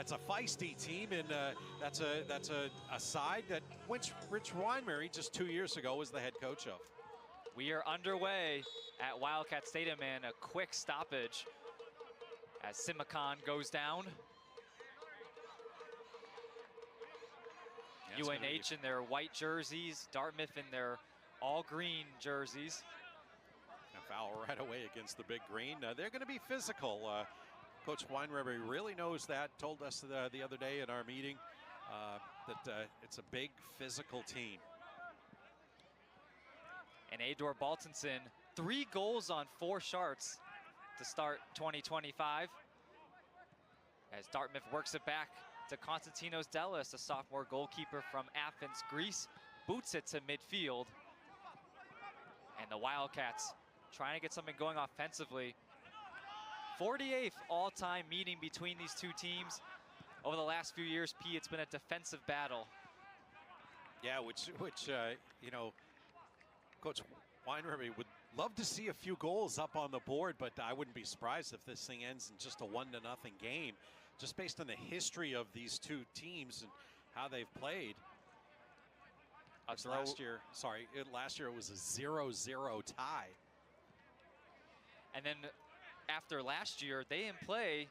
that's a feisty team, and that's a side that which Rich Weinmurray just 2 years ago was the head coach of. We are underway at Wildcat Stadium, and a quick stoppage as Simicon goes down. Yeah, UNH in their white jerseys, Dartmouth in their all green jerseys. A foul right away against the big green. They're going to be physical. Coach Weinmurray really knows that, told us the other day in our meeting that it's a big physical team. And Ador Baltinson, 3 goals on 4 shots to start 2025. As Dartmouth works it back to Konstantinos Delis, a sophomore goalkeeper from Athens, Greece, boots it to midfield. And the Wildcats trying to get something going offensively. 48th all-time meeting between these two teams. Over the last few years, P, it's been a defensive battle. Yeah, which you know, Coach Weinmurray would love to see a few goals up on the board, but I wouldn't be surprised if this thing ends in just a 1-0 game, just based on the history of these two teams and how they've played. Last year it was a 0-0 tie. And then after last year, they didn't play.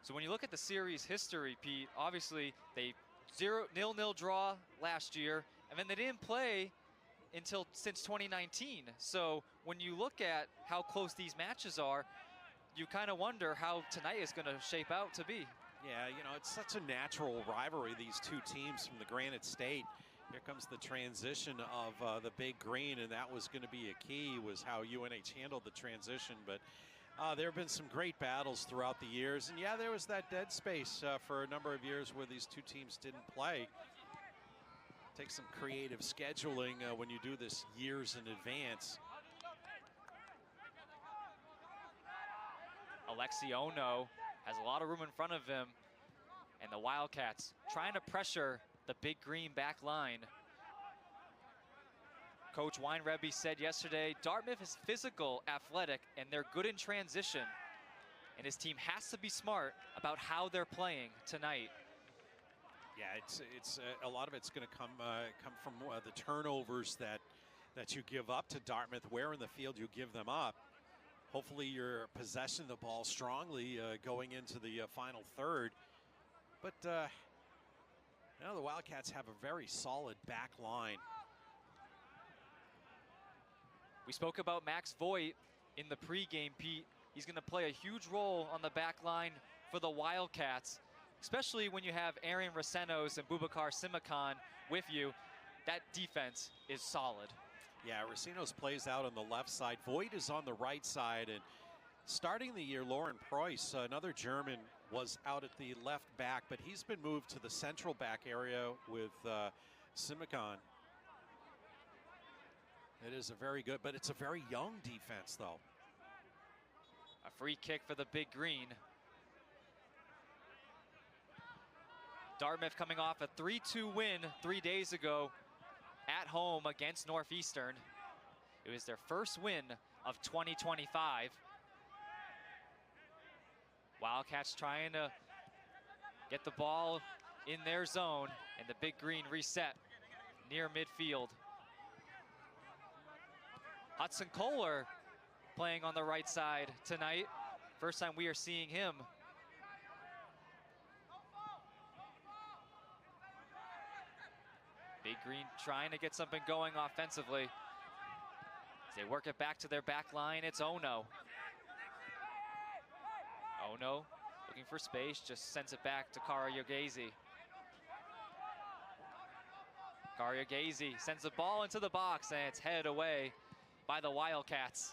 So when you look at the series history, Pete, obviously they 0-0 draw last year, and then they didn't play since 2019. So when you look at how close these matches are, you kind of wonder how tonight is going to shape out to be. Yeah, you know, it's such a natural rivalry, these two teams from the Granite State. Here comes the transition of the big green, and that was going to be a key, was how UNH handled the transition. But there have been some great battles throughout the years. And yeah, there was that dead space for a number of years where these two teams didn't play. Take some creative scheduling when you do this years in advance. Alexi Ono has a lot of room in front of him, and the Wildcats trying to pressure the big green back line. Coach Weinrebe said yesterday, Dartmouth is physical, athletic, and they're good in transition. And his team has to be smart about how they're playing tonight. Yeah, it's a lot of it's going to come from the turnovers that you give up to Dartmouth. Where in the field you give them up. Hopefully you're possessing the ball strongly going into the final third. But you know, the Wildcats have a very solid back line. We spoke about Max Voigt in the pregame, Pete. He's going to play a huge role on the back line for the Wildcats, especially when you have Arian Racenos and Boubacar Simicon with you. That defense is solid. Yeah, Racenos plays out on the left side. Voigt is on the right side, and starting the year, Lauren Preuss, another German, was out at the left back, but he's been moved to the central back area with Simicon. It is a very good, but it's a very young defense, though. A free kick for the big green. Dartmouth coming off a 3-2 win 3 days ago at home against Northeastern. It was their first win of 2025. Wildcats trying to get the ball in their zone, and the big green reset near midfield. Hudson Kohler playing on the right side tonight. First time we are seeing him. Big green trying to get something going offensively. As they work it back to their back line, it's Ono. Ono looking for space, just sends it back to Kara Yogezi. Kara Yogezi sends the ball into the box, and it's headed away by the Wildcats.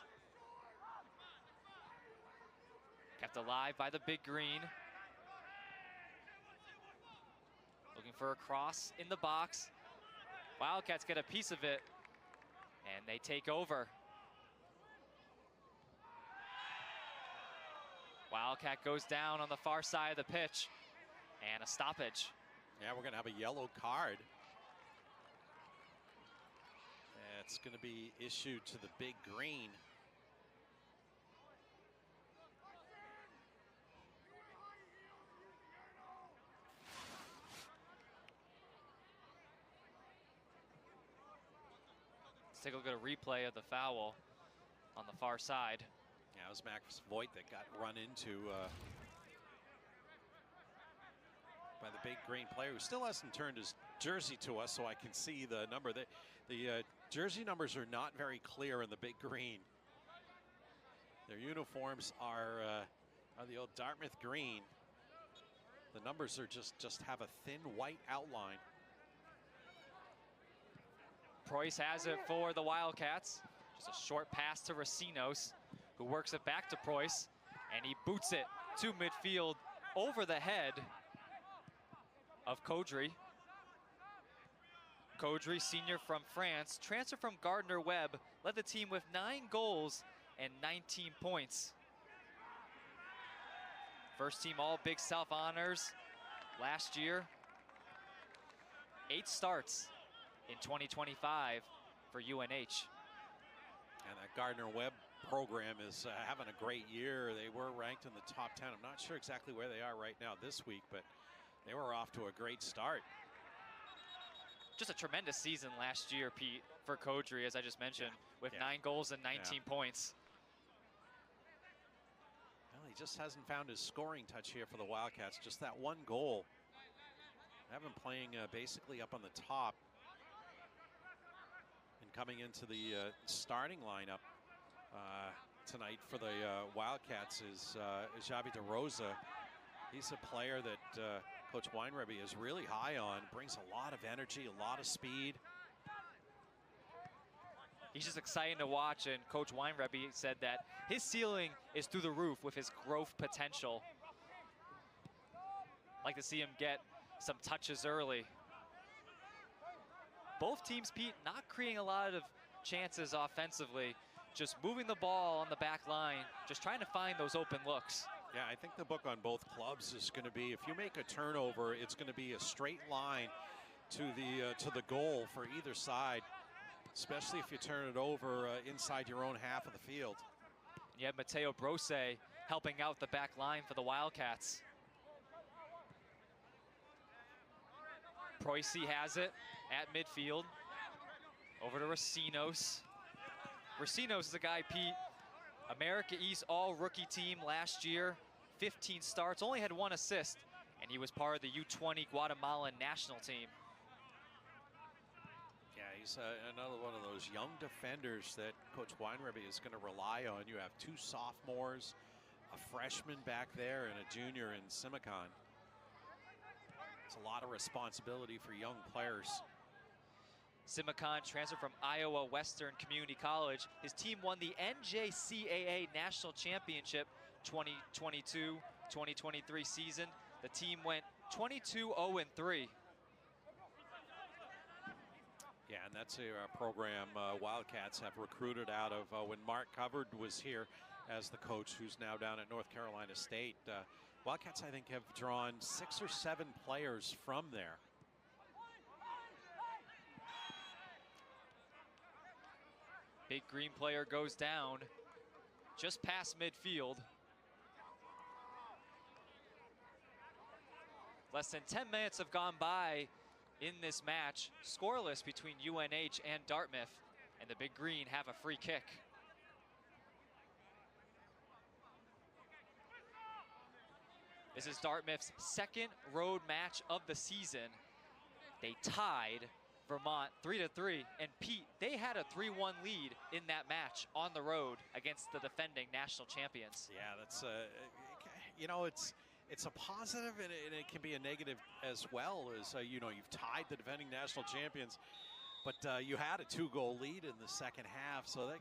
Kept alive by the big green. Looking for a cross in the box. Wildcats get a piece of it, and they take over. Wildcat goes down on the far side of the pitch, and a stoppage. Yeah, we're going to have a yellow card. It's going to be issued to the big green. take a look at a replay of the foul on the far side. Yeah, it was Max Voigt that got run into by the big green player, who still hasn't turned his jersey to us so I can see the number. The jersey numbers are not very clear in the big green. Their uniforms are the old Dartmouth green. The numbers are just have a thin white outline. Preuss has it for the Wildcats. Just a short pass to Racinos, who works it back to Preuss, and he boots it to midfield over the head of Caudry. Caudry, senior from France, transfer from Gardner-Webb, led the team with 9 goals and 19 points. First team all Big South honors last year. 8 starts in 2025 for UNH. And that Gardner-Webb program is having a great year. They were ranked in the top 10. I'm not sure exactly where they are right now this week, but they were off to a great start. Just a tremendous season last year, Pete, for Caudry, as I just mentioned, with 9 goals and 19 points. Well, he just hasn't found his scoring touch here for the Wildcats. Just that 1 goal. Have him playing basically up on the top. And coming into the starting lineup tonight for the Wildcats is Xavi De Rosa. He's a player that Coach Weinrebe is really high on. Brings a lot of energy, a lot of speed. He's just exciting to watch, and Coach Weinrebe said that his ceiling is through the roof with his growth potential. Like to see him get some touches early. Both teams, Pete, not creating a lot of chances offensively, just moving the ball on the back line, just trying to find those open looks. Yeah, I think the book on both clubs is going to be, if you make a turnover, it's going to be a straight line to the goal for either side, especially if you turn it over inside your own half of the field. You have Matteo Brose helping out the back line for the Wildcats. Preuss has it at midfield. Over to Racinos. Racinos is a guy, Pete, America East all-rookie team last year. 15 starts, only had 1 assist, and he was part of the U20 Guatemalan national team. Yeah, he's another one of those young defenders that Coach Weinrebe is going to rely on. You have 2 sophomores, a freshman back there, and a junior in Simicon. It's a lot of responsibility for young players. Simicon transferred from Iowa Western Community College. His team won the NJCAA National Championship 2022-2023 season. The team went 22-0-3. Yeah, and that's a program Wildcats have recruited out of when Mark Coverd was here as the coach, who's now down at North Carolina State. Wildcats, I think, have drawn 6 or 7 players from there. Big green player goes down just past midfield. Less than 10 minutes have gone by in this match, scoreless between UNH and Dartmouth, and the Big Green have a free kick. This is Dartmouth's 2nd road match of the season. They tied Vermont 3-3, and Pete, they had a 3-1 lead in that match on the road against the defending national champions. Yeah, that's you know, it's a positive and it can be a negative as well. As you know, you've tied the defending national champions, but you had a 2-goal lead in the second half, so that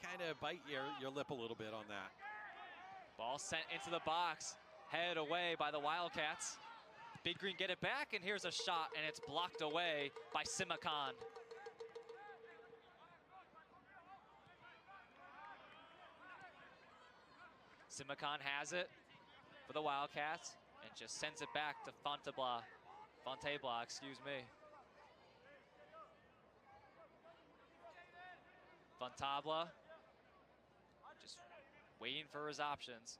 kind of bite your lip a little bit on that. Ball sent into the box, headed away by the Wildcats. Big Green get it back, and here's a shot, and it's blocked away by Simicon. Simicon has it for the Wildcats and just sends it back to Fontebla, excuse me. Fontebla just waiting for his options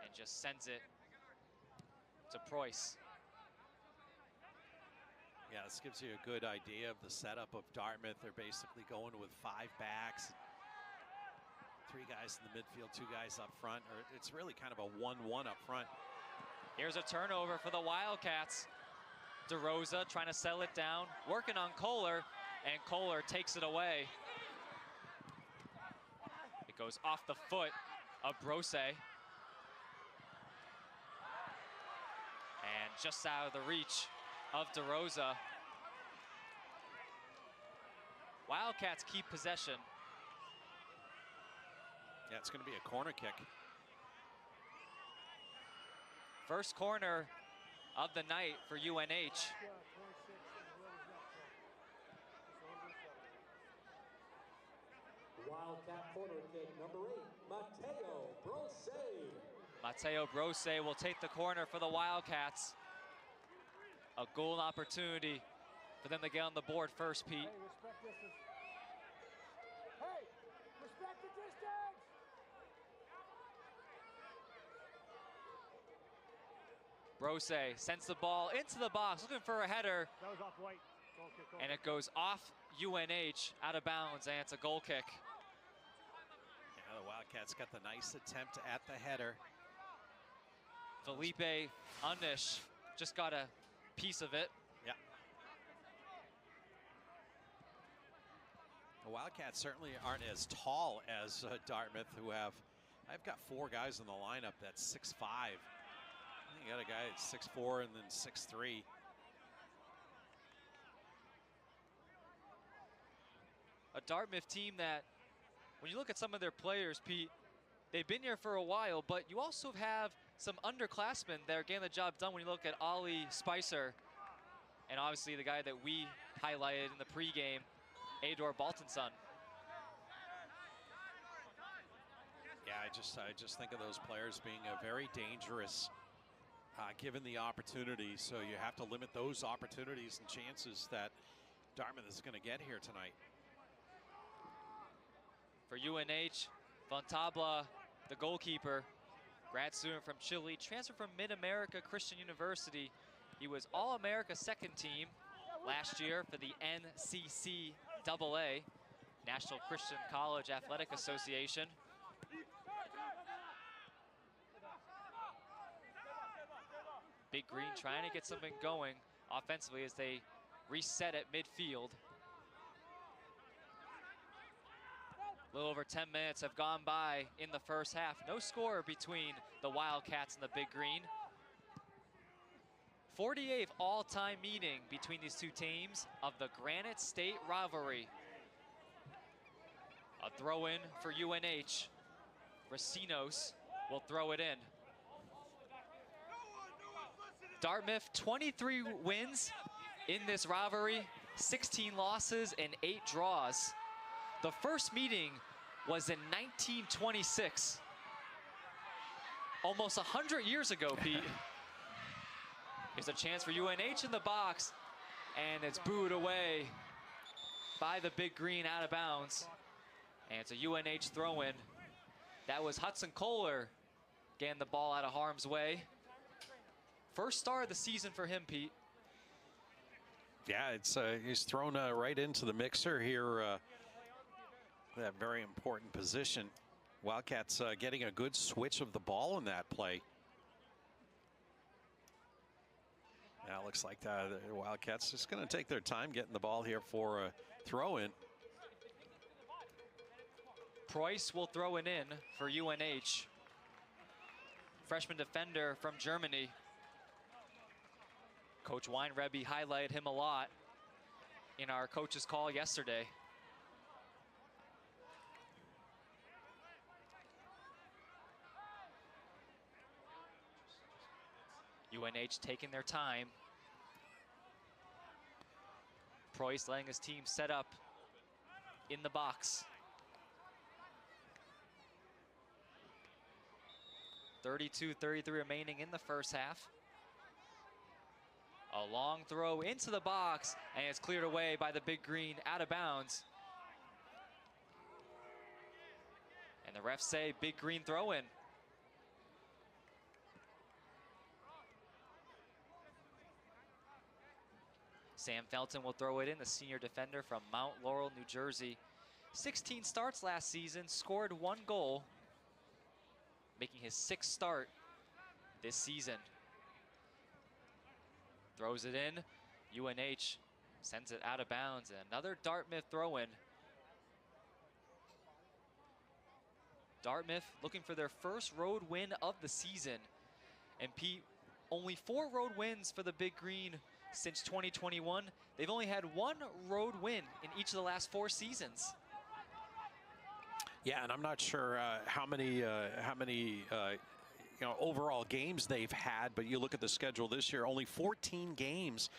and just sends it to Preuss. Yeah, this gives you a good idea of the setup of Dartmouth. They're basically going with 5 backs, 3 guys in the midfield, 2 guys up front, or it's really kind of a 1-1 up front. Here's a turnover for the Wildcats. DeRosa trying to settle it down, working on Kohler, and Kohler takes it away. It goes off the foot of Brose. And just out of the reach of DeRosa. Wildcats keep possession. Yeah, it's going to be a corner kick. First corner of the night for UNH. Wildcat corner kick, number 8, Mateo Brose. Mateo Brose will take the corner for the Wildcats. A goal opportunity for them to get on the board first, Pete. Hey, respect distance. Hey, respect the distance. Brose sends the ball into the box, looking for a header, That was off white. Goal kick, goal and kick. it goes off UNH out of bounds, and it's a goal kick. Yeah, the Wildcats got the nice attempt at the header. Felipe Unish just got a piece of it. Yeah. The Wildcats certainly aren't as tall as Dartmouth, who I've got 4 guys in the lineup that's 6'5". You got a guy that's 6'4" and then 6'3". A Dartmouth team that, when you look at some of their players, Pete, they've been here for a while, but you also have some underclassmen that are getting the job done when you look at Ollie Spicer, and obviously the guy that we highlighted in the pregame, Ador Baltonson. Yeah, I just think of those players being very dangerous given the opportunity. So you have to limit those opportunities and chances that Dartmouth is going to get here tonight. For UNH, Fontabla, the goalkeeper, grad student from Chile, transferred from Mid-America Christian University. He was All-America second team last year for the NCCAA, National Christian College Athletic Association. Big Green trying to get something going offensively as they reset at midfield. A little over 10 minutes have gone by in the first half. No score between the Wildcats and the Big Green. 48th all-time meeting between these two teams of the Granite State rivalry. A throw-in for UNH. Racinos will throw it in. Dartmouth, 23 wins in this rivalry, 16 losses and 8 draws. The first meeting was in 1926. Almost 100 years ago, Pete. Here's a chance for UNH in the box, and it's booed away by the Big Green out of bounds. And it's a UNH throw-in. That was Hudson Kohler getting the ball out of harm's way. First star of the season for him, Pete. Yeah, he's thrown right into the mixer here. That very important position. Wildcats getting a good switch of the ball in that play. Now it looks like the Wildcats just going to take their time getting the ball here for a throw-in. Preuss will throw it in for UNH. Freshman defender from Germany. Coach Weinrebe highlighted him a lot in our coach's call yesterday. UNH taking their time. Preuss letting his team set up in the box. 32-33 remaining in the first half. A long throw into the box, and it's cleared away by the Big Green out of bounds. And the refs say Big Green throw in. Sam Felton will throw it in, the senior defender from Mount Laurel, New Jersey. 16 starts last season, scored 1 goal, making his 6th start this season. Throws it in, UNH sends it out of bounds, and another Dartmouth throw-in. Dartmouth looking for their first road win of the season. And Pete, only 4 road wins for the Big Green since 2021. They've only had 1 road win in each of the last 4 seasons. Yeah, and I'm not sure how many overall games they've had, but you look at the schedule this year, only 14 games.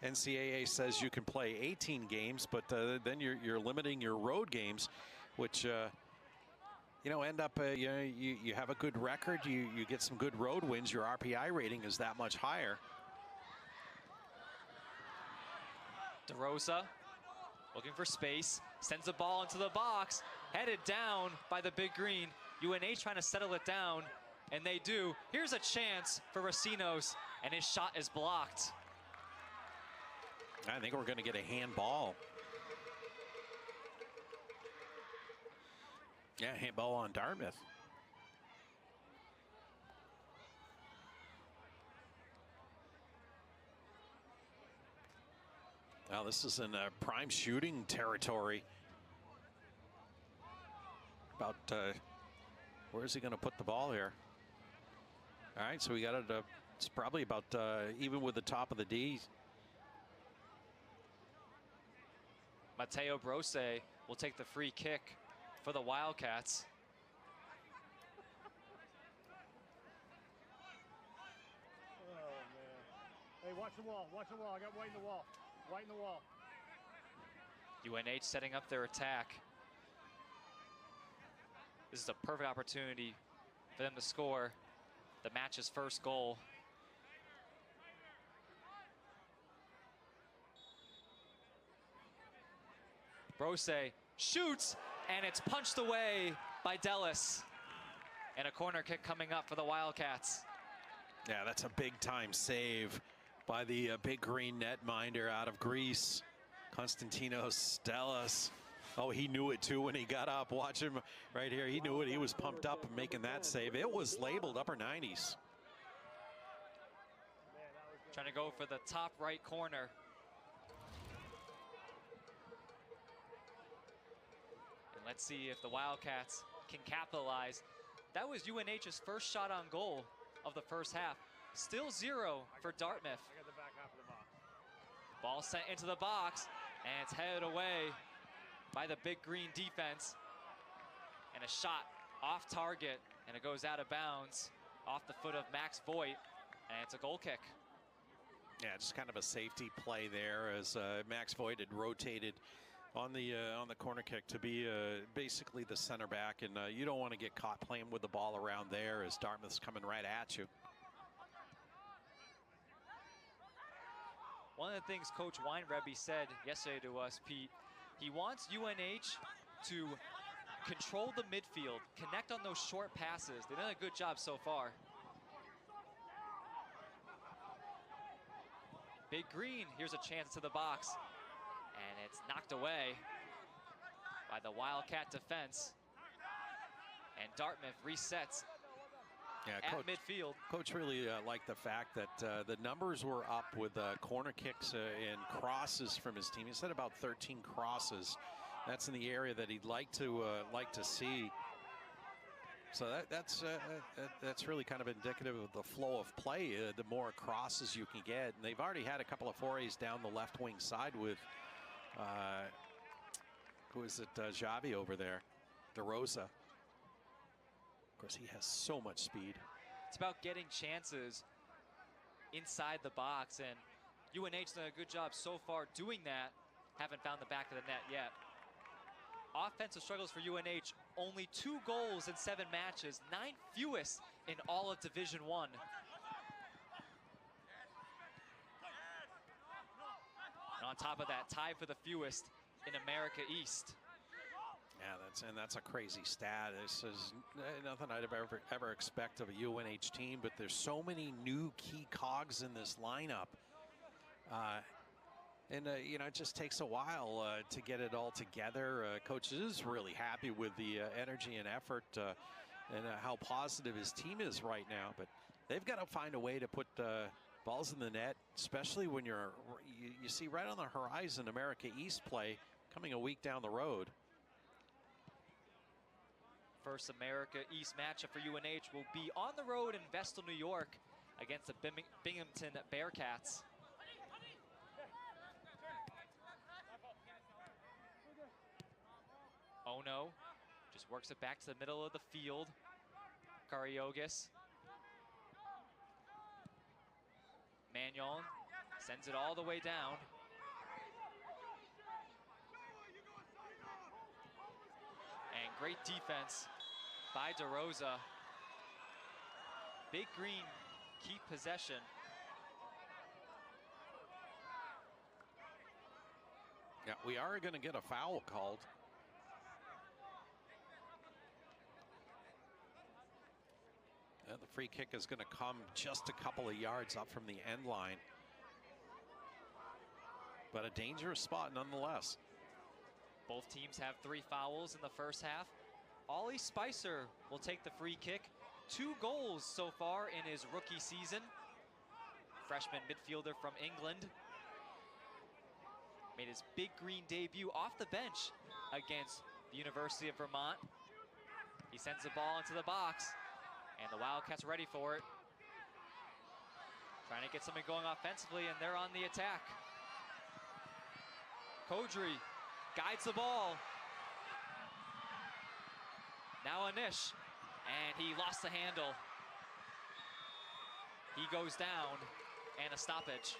NCAA says you can play 18 games, but then you're limiting your road games, which end up you have a good record, you get some good road wins, your RPI rating is that much higher. DeRosa looking for space, sends the ball into the box, headed down by the Big Green. UNH trying to settle it down, and they do. Here's a chance for Racinos, and his shot is blocked. I think we're going to get a handball. Yeah, handball on Dartmouth. Now this is in prime shooting territory. About where is he going to put the ball here? All right, so we got it. It's probably about even with the top of the D. Mateo Brose will take the free kick for the Wildcats. Oh, man. Hey, watch the wall. Watch the wall. I got white in the wall. White in the wall. UNH setting up their attack. This is a perfect opportunity for them to score the match's first goal. Brose shoots, and it's punched away by Dellis. And a corner kick coming up for the Wildcats. Yeah, that's a big time save by the Big Green netminder out of Greece, Konstantinos Dellis. Oh, he knew it too when he got up. Watch him right here. He knew it. He was pumped up making that save. It was labeled upper 90s. Trying to go for the top right corner. And let's see if the Wildcats can capitalize. That was UNH's first shot on goal of the first half. Still 0 for Dartmouth. I got the back half of the box. Ball sent into the box, and it's headed away by the Big Green defense. And a shot off target, and it goes out of bounds off the foot of Max Voigt, and it's a goal kick. Yeah, just kind of a safety play there as Max Voigt had rotated on the corner kick to be basically the center back, and you don't want to get caught playing with the ball around there as Dartmouth's coming right at you. One of the things Coach Weinrebe said yesterday to us, Pete, he wants UNH to control the midfield, connect on those short passes. They've done a good job so far. Big Green, here's a chance to the box, and it's knocked away by the Wildcat defense. And Dartmouth resets at midfield. Coach really liked the fact that the numbers were up with corner kicks and crosses from his team. He said about 13 crosses. That's in the area that he'd like to see. So that's really kind of indicative of the flow of play. The more crosses you can get, and they've already had a couple of forays down the left wing side with who is it? Javi over there, DeRosa. Of course, he has so much speed. It's about getting chances inside the box, and UNH's done a good job so far doing that. Haven't found the back of the net yet. Offensive struggles for UNH, only 2 goals in 7 matches, 9 fewest in all of Division I. And on top of that, tied for the fewest in America East. Yeah, that's a crazy stat. This is nothing I'd ever expect of a UNH team, but there's so many new key cogs in this lineup. And, you know, it just takes a while to get it all together. Coach is really happy with the energy and effort and how positive his team is right now. But they've got to find a way to put balls in the net, especially when you see right on the horizon America East play coming a week down the road. First America East matchup for UNH will be on the road in Vestal, New York against the Binghamton Bearcats. Ono just works it back to the middle of the field. Kariogis. Magnon sends it all the way down. And great defense by DeRosa. Big Green keep possession. Yeah, we are going to get a foul called. And the free kick is going to come just a couple of yards up from the end line. But a dangerous spot nonetheless. Both teams have 3 fouls in the first half. Ollie Spicer will take the free kick. 2 goals so far in his rookie season. Freshman midfielder from England. Made his Big Green debut off the bench against the University of Vermont. He sends the ball into the box, and the Wildcats are ready for it. Trying to get something going offensively, and they're on the attack. Kodri guides the ball. Now Anish, and he lost the handle. He goes down, and a stoppage.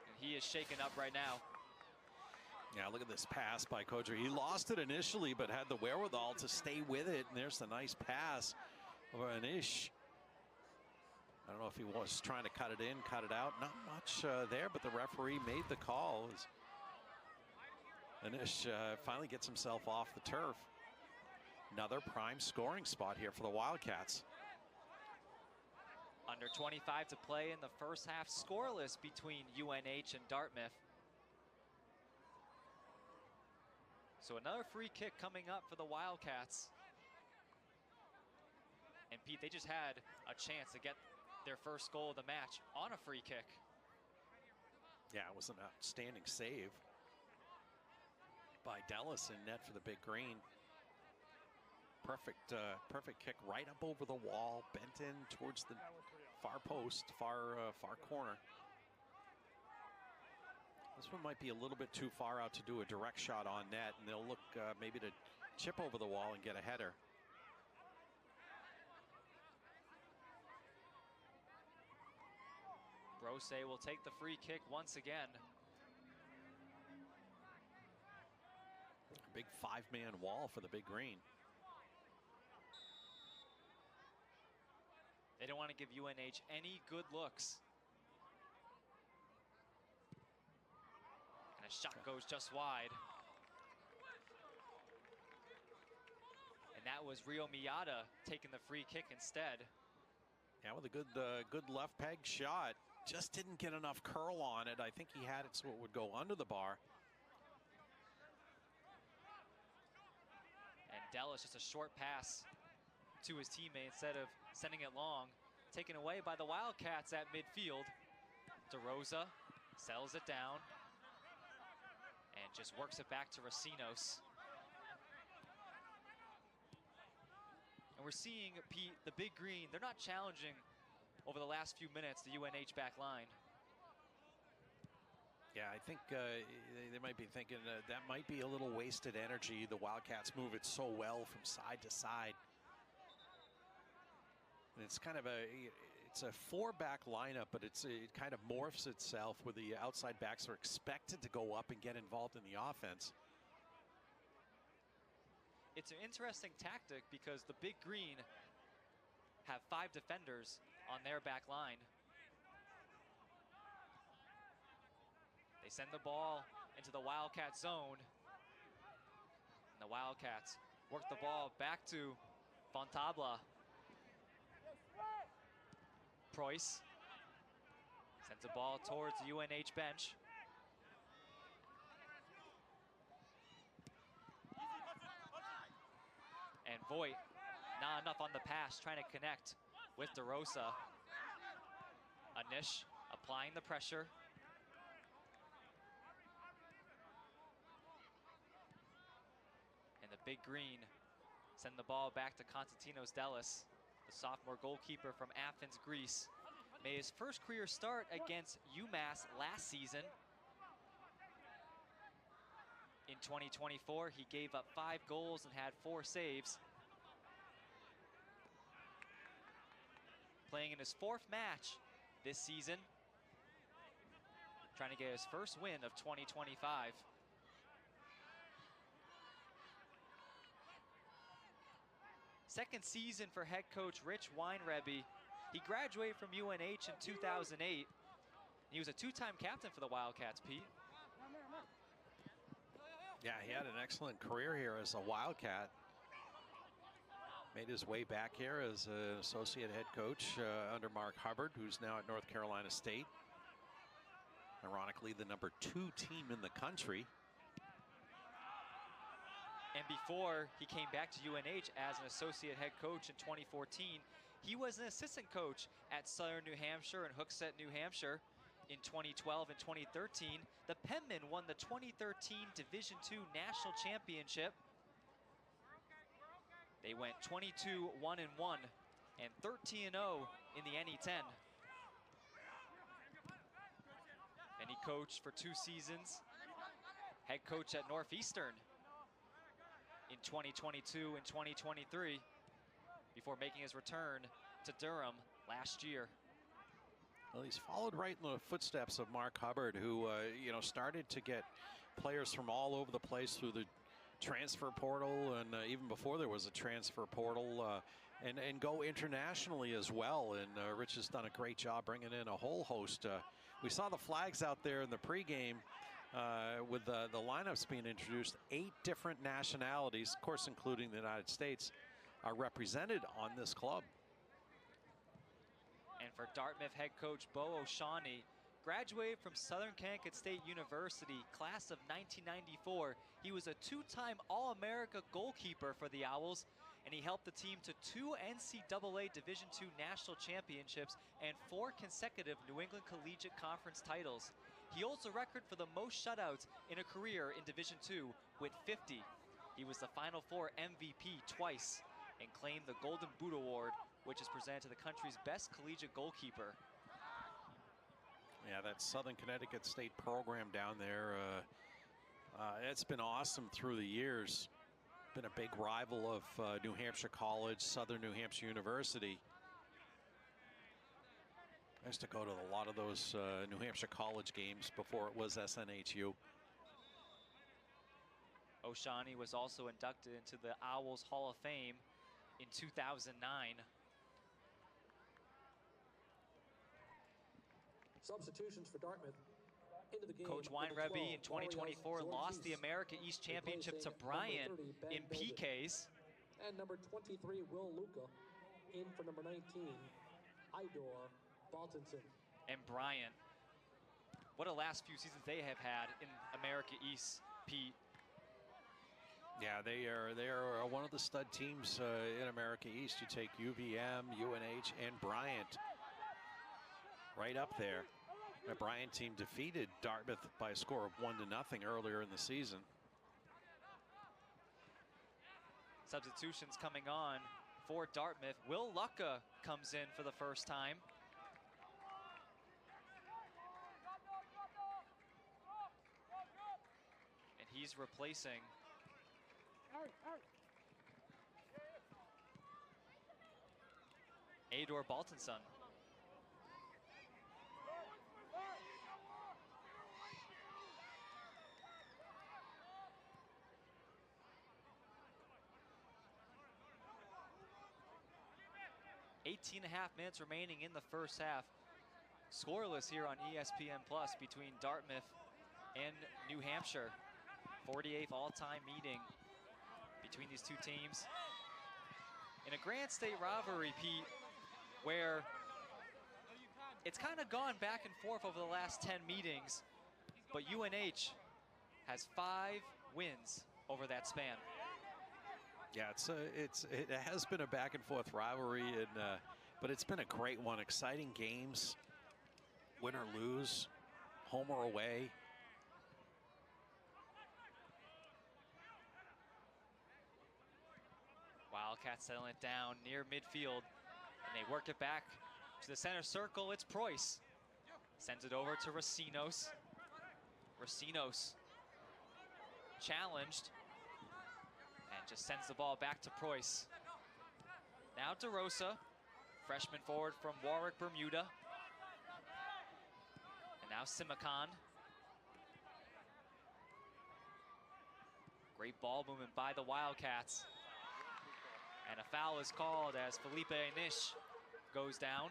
And he is shaken up right now. Yeah, look at this pass by Kodri. He lost it initially, but had the wherewithal to stay with it. And there's the nice pass of Anish. I don't know if he was trying to cut it in, cut it out. Not much there, but the referee made the call. Anish finally gets himself off the turf. Another prime scoring spot here for the Wildcats. Under 25 to play in the first half, scoreless between UNH and Dartmouth. So another free kick coming up for the Wildcats. And Pete, they just had a chance to get their first goal of the match on a free kick. Yeah, it was an outstanding save by Dallas in net for the Big Green. Perfect, perfect kick right up over the wall, bent in towards the far post, far corner. This one might be a little bit too far out to do a direct shot on net, and they'll look maybe to chip over the wall and get a header. Brose will take the free kick once again. Big 5-man wall for the Big Green. They don't want to give UNH any good looks. And a shot goes just wide. And that was Rio Miata taking the free kick instead. Yeah, with a good left peg shot. Just didn't get enough curl on it. I think he had it so it would go under the bar. And Dallas just a short pass to his teammate instead of sending it long. Taken away by the Wildcats at midfield. DeRosa settles it down and just works it back to Racinos. And we're seeing, Pete, the Big Green, they're not challenging over the last few minutes the UNH back line. Yeah, I think they might be thinking that might be a little wasted energy. The Wildcats move it so well from side to side. And it's kind of it's a 4-back lineup, but it kind of morphs itself where the outside backs are expected to go up and get involved in the offense. It's an interesting tactic because the Big Green have 5 defenders on their back line. They send the ball into the Wildcat zone. And the Wildcats work the ball back to Fontabla. Preuss Sends the ball towards the UNH bench. And Voigt, not enough on the pass, trying to connect with DeRosa. Anish applying the pressure. And the Big Green send the ball back to Konstantinos Delis, the sophomore goalkeeper from Athens, Greece. Made his first career start against UMass last season. In 2024, he gave up 5 goals and had 4 saves. Playing in his 4th match this season. Trying to get his first win of 2025. Second season for head coach Rich Weinrebe. He graduated from UNH in 2008. He was a 2-time captain for the Wildcats, Pete. Yeah, he had an excellent career here as a Wildcat. Made his way back here as an associate head coach under Mark Hubbard, who's now at North Carolina State. Ironically, the #2 team in the country. And before he came back to UNH as an associate head coach in 2014, he was an assistant coach at Southern New Hampshire and Hooksett, New Hampshire. In 2012 and 2013, the Penmen won the 2013 Division II National Championship. They went 22-1-1 and 13-0 in the NE10. And he coached for 2 seasons, head coach at Northeastern in 2022 and 2023, before making his return to Durham last year. Well, he's followed right in the footsteps of Mark Hubbard, who started to get players from all over the place through the transfer portal, and even before there was a transfer portal, and go internationally as well. And Rich has done a great job bringing in a whole host. We saw the flags out there in the pregame with the lineups being introduced. 8 different nationalities, of course, including the United States, are represented on this club. And for Dartmouth head coach Bo O'Shaughnessy, graduated from Southern Connecticut State University, class of 1994. He was a 2-time All-America goalkeeper for the Owls, and he helped the team to 2 NCAA Division II national championships and 4 consecutive New England Collegiate Conference titles. He holds the record for the most shutouts in a career in Division II with 50. He was the Final Four MVP twice and claimed the Golden Boot Award, which is presented to the country's best collegiate goalkeeper. Yeah, that Southern Connecticut State program down there, it's been awesome through the years. Been a big rival of New Hampshire College, Southern New Hampshire University. I used to go to a lot of those New Hampshire College games before it was SNHU. O'Shaughnessy was also inducted into the Owls Hall of Fame in 2009. Substitutions for Dartmouth. Into the game. Coach Weinrebe in 2024 lost the America East Championship to Bryant in PKs. And number 23, Will Luca, in for number 19, Idor Baltinson. And Bryant, what a last few seasons they have had in America East, Pete. Yeah, they are one of the stud teams in America East. You take UVM, UNH, and Bryant right up there. The Bryant team defeated Dartmouth by a score of 1-0 earlier in the season. Substitutions coming on for Dartmouth. Will Lucca comes in for the first time. And he's replacing Ador Baltinson. .5 minutes remaining in the first half. Scoreless here on ESPN Plus between Dartmouth and New Hampshire. 48th all-time meeting between these two teams. In a Grand State rivalry, Pete, where it's kind of gone back and forth over the last 10 meetings, but UNH has 5 wins over that span. Yeah, it has been a back and forth rivalry, and but it's been a great one. Exciting games, win or lose, home or away. Wildcats settling it down near midfield, and they work it back to the center circle. It's Preuss. Sends it over to Racinos. Racinos challenged and just sends the ball back to Preuss. Now DeRosa, freshman forward from Warwick, Bermuda. And now Simicon. Great ball movement by the Wildcats. And a foul is called as Felipe Nish goes down.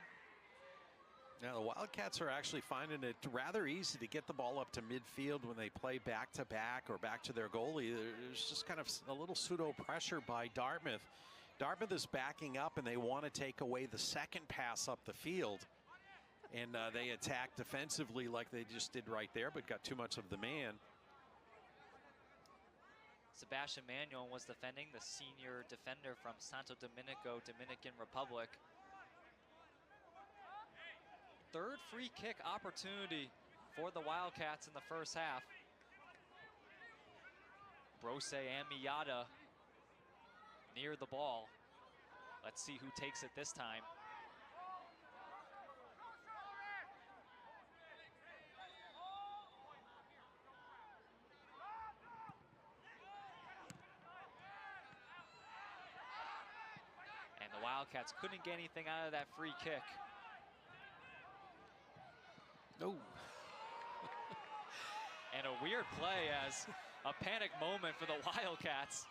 Now the Wildcats are actually finding it rather easy to get the ball up to midfield when they play back-to-back or back to their goalie. There's just kind of a little pseudo pressure by Dartmouth. Dartmouth is backing up and they want to take away the second pass up the field. And they attack defensively like they just did right there, but got too much of the man. Sebastian Manuel was defending, the senior defender from Santo Dominico, Dominican Republic. Third free kick opportunity for the Wildcats in the first half. Brose and Miyata near the ball. Let's see who takes it this time. And the Wildcats couldn't get anything out of that free kick. No. And a weird play as a panic moment for the Wildcats,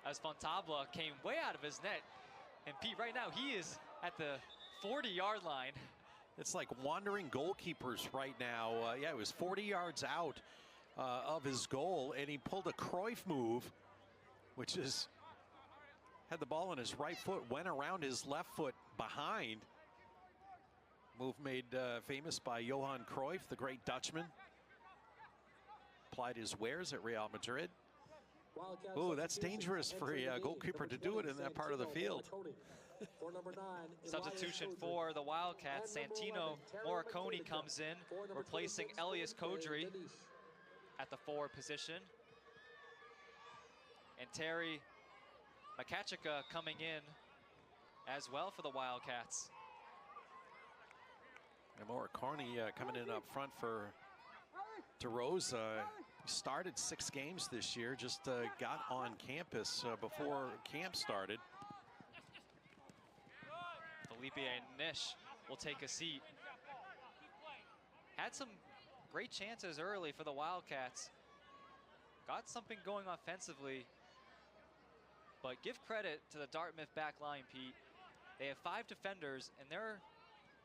as Fontabla came way out of his net. And Pete, right now, he is at the 40-yard line. It's like wandering goalkeepers right now. Yeah, it was 40 yards out of his goal, and he pulled a Cruyff move, which is, had the ball on his right foot, went around his left foot behind. Move made famous by Johan Cruyff, the great Dutchman. Applied his wares at Real Madrid. Oh, that's dangerous for a goalkeeper to do it in that part of the field. Substitution for the Wildcats. Santino Morricone comes in, replacing Elias Kodri at the forward position. And Terry Makachika coming in as well for the Wildcats. And Morricone coming in up front for DeRosa. Started 6 games this year, just got on campus before camp started. Felipe Nish will take a seat. Had some great chances early for the Wildcats. Got something going offensively. But give credit to the Dartmouth back line, Pete. They have 5 defenders, and they're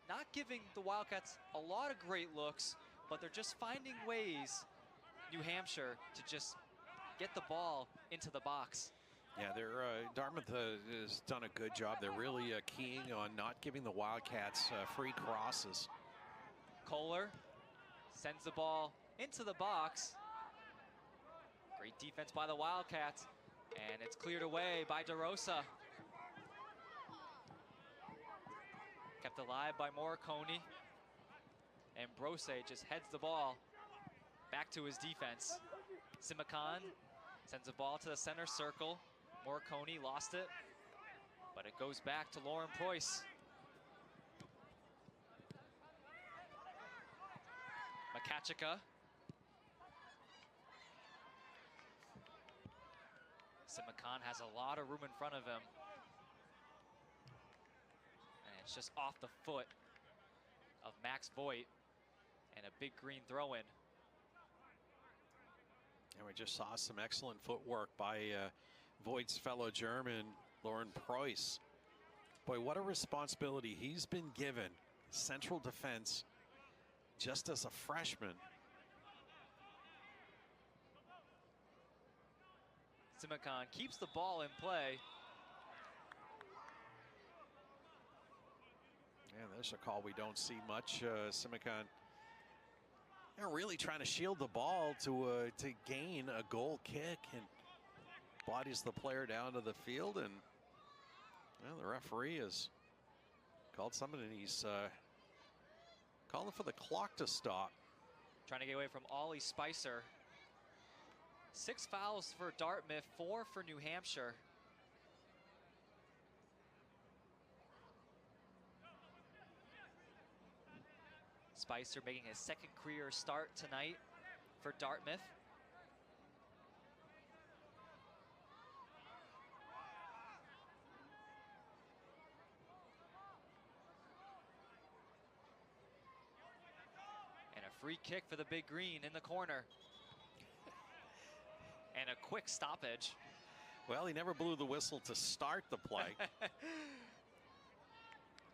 not giving the Wildcats a lot of great looks, but they're just finding ways, New Hampshire, to just get the ball into the box. Yeah, Dartmouth has done a good job. They're really keying on not giving the Wildcats free crosses. Kohler sends the ball into the box. Great defense by the Wildcats, and it's cleared away by DeRosa. Kept alive by Morricone. And Brose just heads the ball back to his defense. Simicon sends the ball to the center circle. Morricone lost it, but it goes back to Lauren Preuss. Makachika. Simicon has a lot of room in front of him. And it's just off the foot of Max Voigt, and a big green throw-in. And we just saw some excellent footwork by Voigt's fellow German, Lauren Preuss. Boy, what a responsibility he's been given. Central defense, just as a freshman. Simicon keeps the ball in play. Yeah, That's a call we don't see much. Simicon, really trying to shield the ball to gain a goal kick, and bodies the player down to the field, and well, the referee has called something, and he's calling for the clock to stop. Trying to get away from Ollie Spicer. 6 fouls for Dartmouth, 4 for New Hampshire. Spicer making his 2nd career start tonight for Dartmouth. And a free kick for the Big Green in the corner. And a quick stoppage. Well, he never blew the whistle to start the play.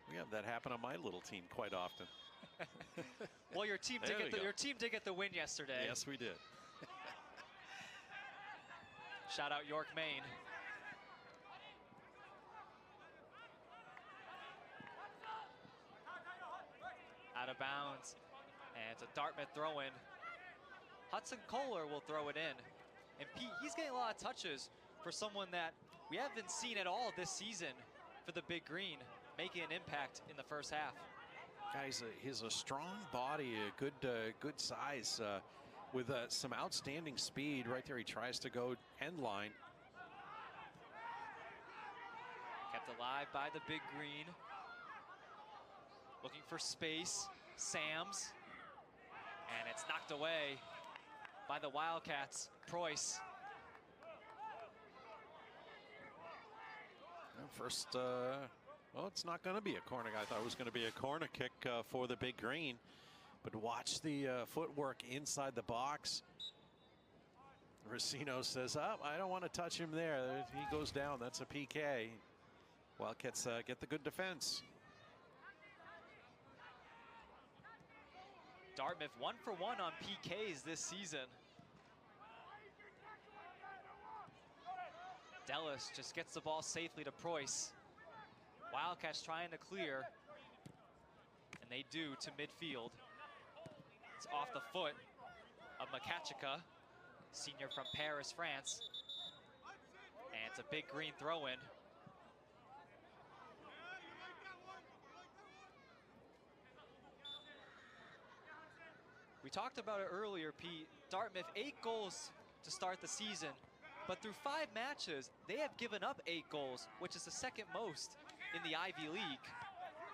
We have that happen on my little team quite often. Well, your team did get the win yesterday. Yes, we did. Shout out York, Maine. Out of bounds, and it's a Dartmouth throw-in. Hudson Kohler will throw it in. And Pete, he's getting a lot of touches for someone that we haven't seen at all this season for the Big Green, making an impact in the first half. Guys, he's a strong body, a good size, with some outstanding speed. Right there, he tries to go end line. Kept alive by the Big Green. Looking for space, Sams. And it's knocked away by the Wildcats, Preuss. First, well, it's not going to be a corner. I thought it was going to be a corner kick for the Big Green. But watch the footwork inside the box. Racino says, oh, I don't want to touch him there. He goes down. That's a PK. Wildcats get the good defense. Dartmouth 1 for 1 on PKs this season. Dellis just gets the ball safely to Preuss. Wildcats trying to clear, and they do to midfield. It's off the foot of Makachika, senior from Paris, France. And it's a Big Green throw-in. We talked about it earlier, Pete. Dartmouth, 8 goals to start the season, but through 5 matches, they have given up 8 goals, which is the 2nd most in the Ivy League.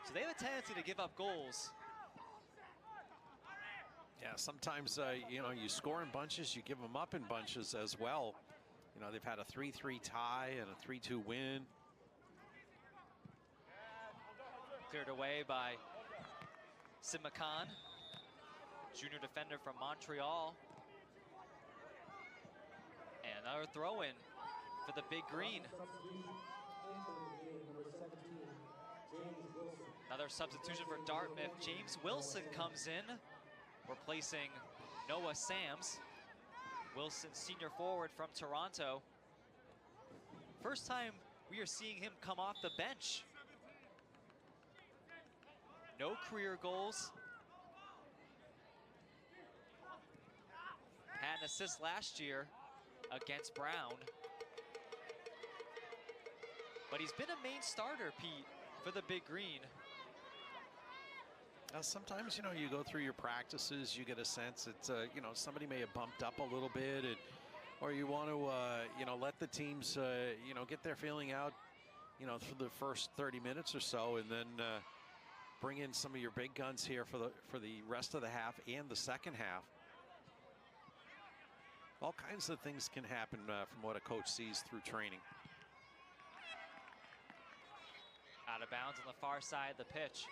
So they have a tendency to give up goals. Yeah, sometimes, you score in bunches, you give them up in bunches as well. They've had a 3-3 tie and a 3-2 win. Cleared away by Simicon, junior defender from Montreal. And another throw-in for the Big Green. Another substitution for Dartmouth. James Wilson comes in, replacing Noah Sams. Wilson, senior forward from Toronto. First time we are seeing him come off the bench. No career goals. Had an assist last year against Brown. But he's been a main starter, Pete, for the Big Green. Sometimes, you go through your practices, you get a sense that, somebody may have bumped up a little bit, or you want to, let the teams, get their feeling out, through the first 30 minutes or so, and then bring in some of your big guns here for the rest of the half and the second half. All kinds of things can happen from what a coach sees through training. Out of bounds on the far side of the pitch.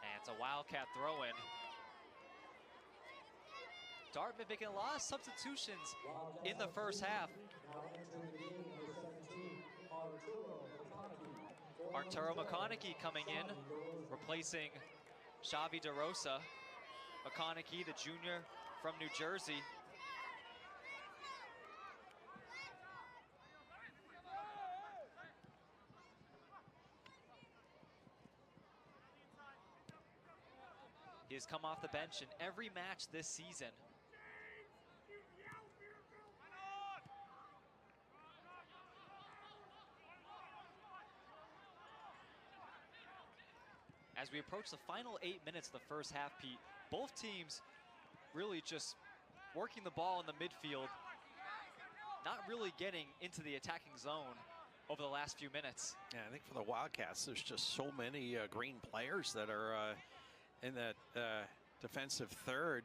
And it's a Wildcat throw-in. Dartmouth making a lot of substitutions in the first half. Arturo McConaughey coming in, replacing Xavi DeRosa. McConaughey, the junior from New Jersey. He has come off the bench in every match this season. As we approach the final 8 minutes of the first half, Pete, both teams really just working the ball in the midfield, not really getting into the attacking zone over the last few minutes. Yeah, I think for the Wildcats, there's just so many green players that are in that defensive third.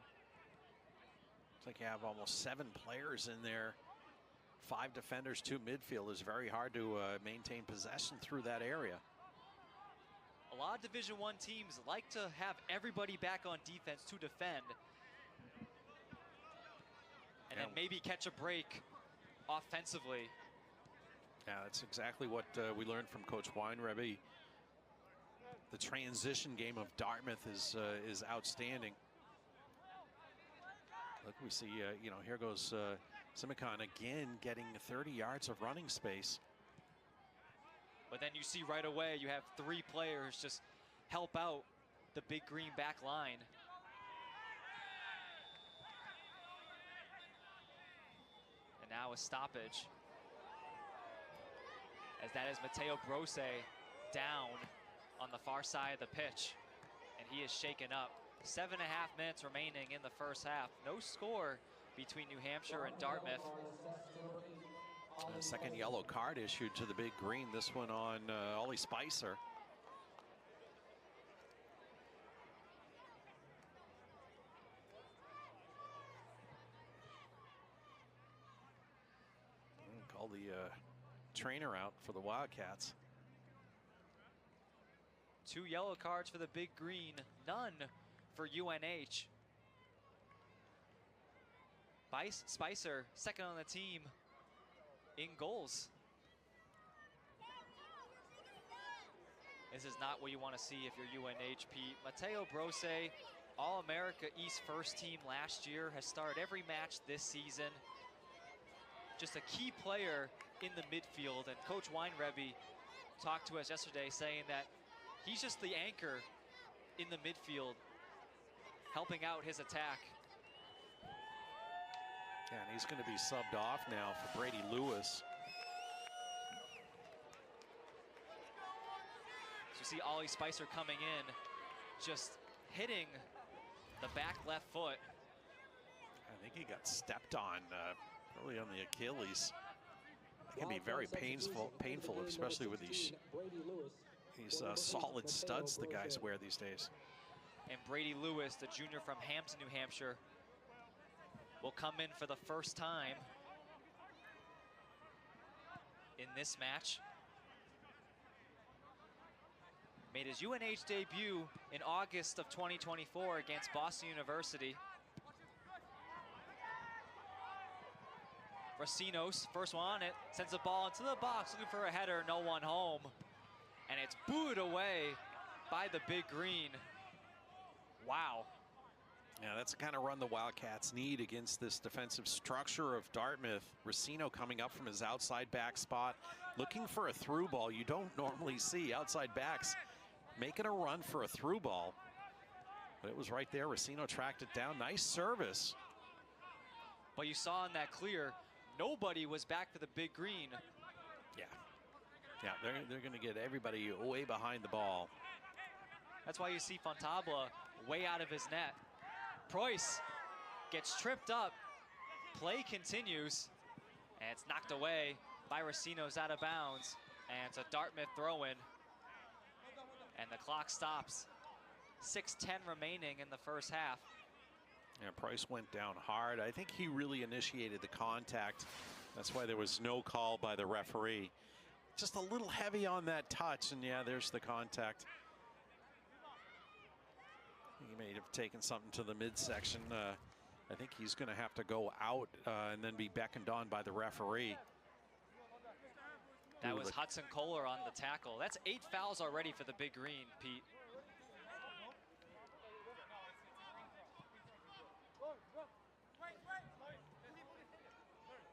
It's like you have almost 7 players in there. 5 defenders, 2 midfield. Is very hard to maintain possession through that area. A lot of Division I teams like to have everybody back on defense to defend. And then maybe catch a break offensively. Yeah, that's exactly what we learned from Coach Weinrebe. The transition game of Dartmouth is outstanding. Look, we see, you know, here goes Simicon again getting 30 yards of running space. But then you see right away you have 3 players just help out the big green back line. And now a stoppage. As that is Mateo Brose down on the far side of the pitch. And he is shaken up. 7.5 minutes remaining in the first half. No score between New Hampshire and Dartmouth. A second yellow card issued to the big green. This one on Ollie Spicer. Call the trainer out for the Wildcats. 2 yellow cards for the big green, none for UNH. Spicer, second on the team in goals. This is not what you want to see if you're UNH, Pete. Mateo Brose, All-America East first team last year, has started every match this season. Just a key player in the midfield, and Coach Weinrebe talked to us yesterday saying that he's just the anchor in the midfield, helping out his attack. Yeah, and he's going to be subbed off now for Brady Lewis. So you see Ollie Spicer coming in, just hitting the back left foot. I think he got stepped on early on the Achilles. It can be very painful, especially with these solid studs the guys wear these days. And Brady Lewis, the junior from Hampton, New Hampshire, will come in for the first time in this match. Made his UNH debut in August of 2024 against Boston University. Racinos, first one on it, sends the ball into the box, looking for a header, no one home. And it's booed away by the big green. Wow. Yeah, that's the kind of run the Wildcats need against this defensive structure of Dartmouth. Racino coming up from his outside back spot, looking for a through ball. You don't normally see outside backs making a run for a through ball. But it was right there. Racino tracked it down. Nice service. But you saw in that clear, nobody was back for the big green. Yeah. Yeah, they're going to get everybody way behind the ball. That's why you see Fontabla way out of his net. Preuss gets tripped up. Play continues. And it's knocked away by Racino's out of bounds. And it's a Dartmouth throw-in. And the clock stops. 6:10 remaining in the first half. Yeah, Price went down hard. I think he really initiated the contact. That's why there was no call by the referee. Just a little heavy on that touch, and yeah, there's the contact. He may have taken something to the midsection. I think he's going to have to go out and then be beckoned on by the referee. That was Hudson Kohler on the tackle. That's 8 fouls already for the big green, Pete.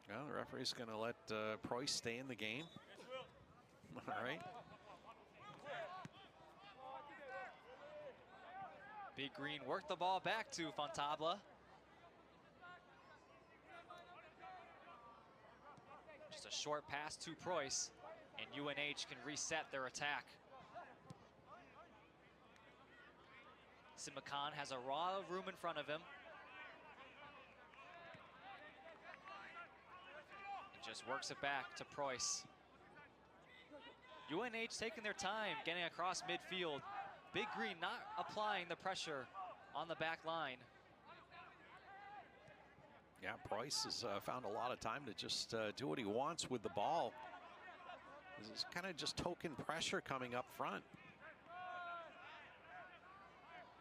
Well, the referee's going to let Preuss stay in the game. All right. Big Green worked the ball back to Fontable. Just a short pass to Preuss, and UNH can reset their attack. Simakan has a lot of room in front of him. And just works it back to Preuss. UNH taking their time getting across midfield. Big Green not applying the pressure on the back line. Yeah, Preuss has found a lot of time to just do what he wants with the ball. This is kind of just token pressure coming up front.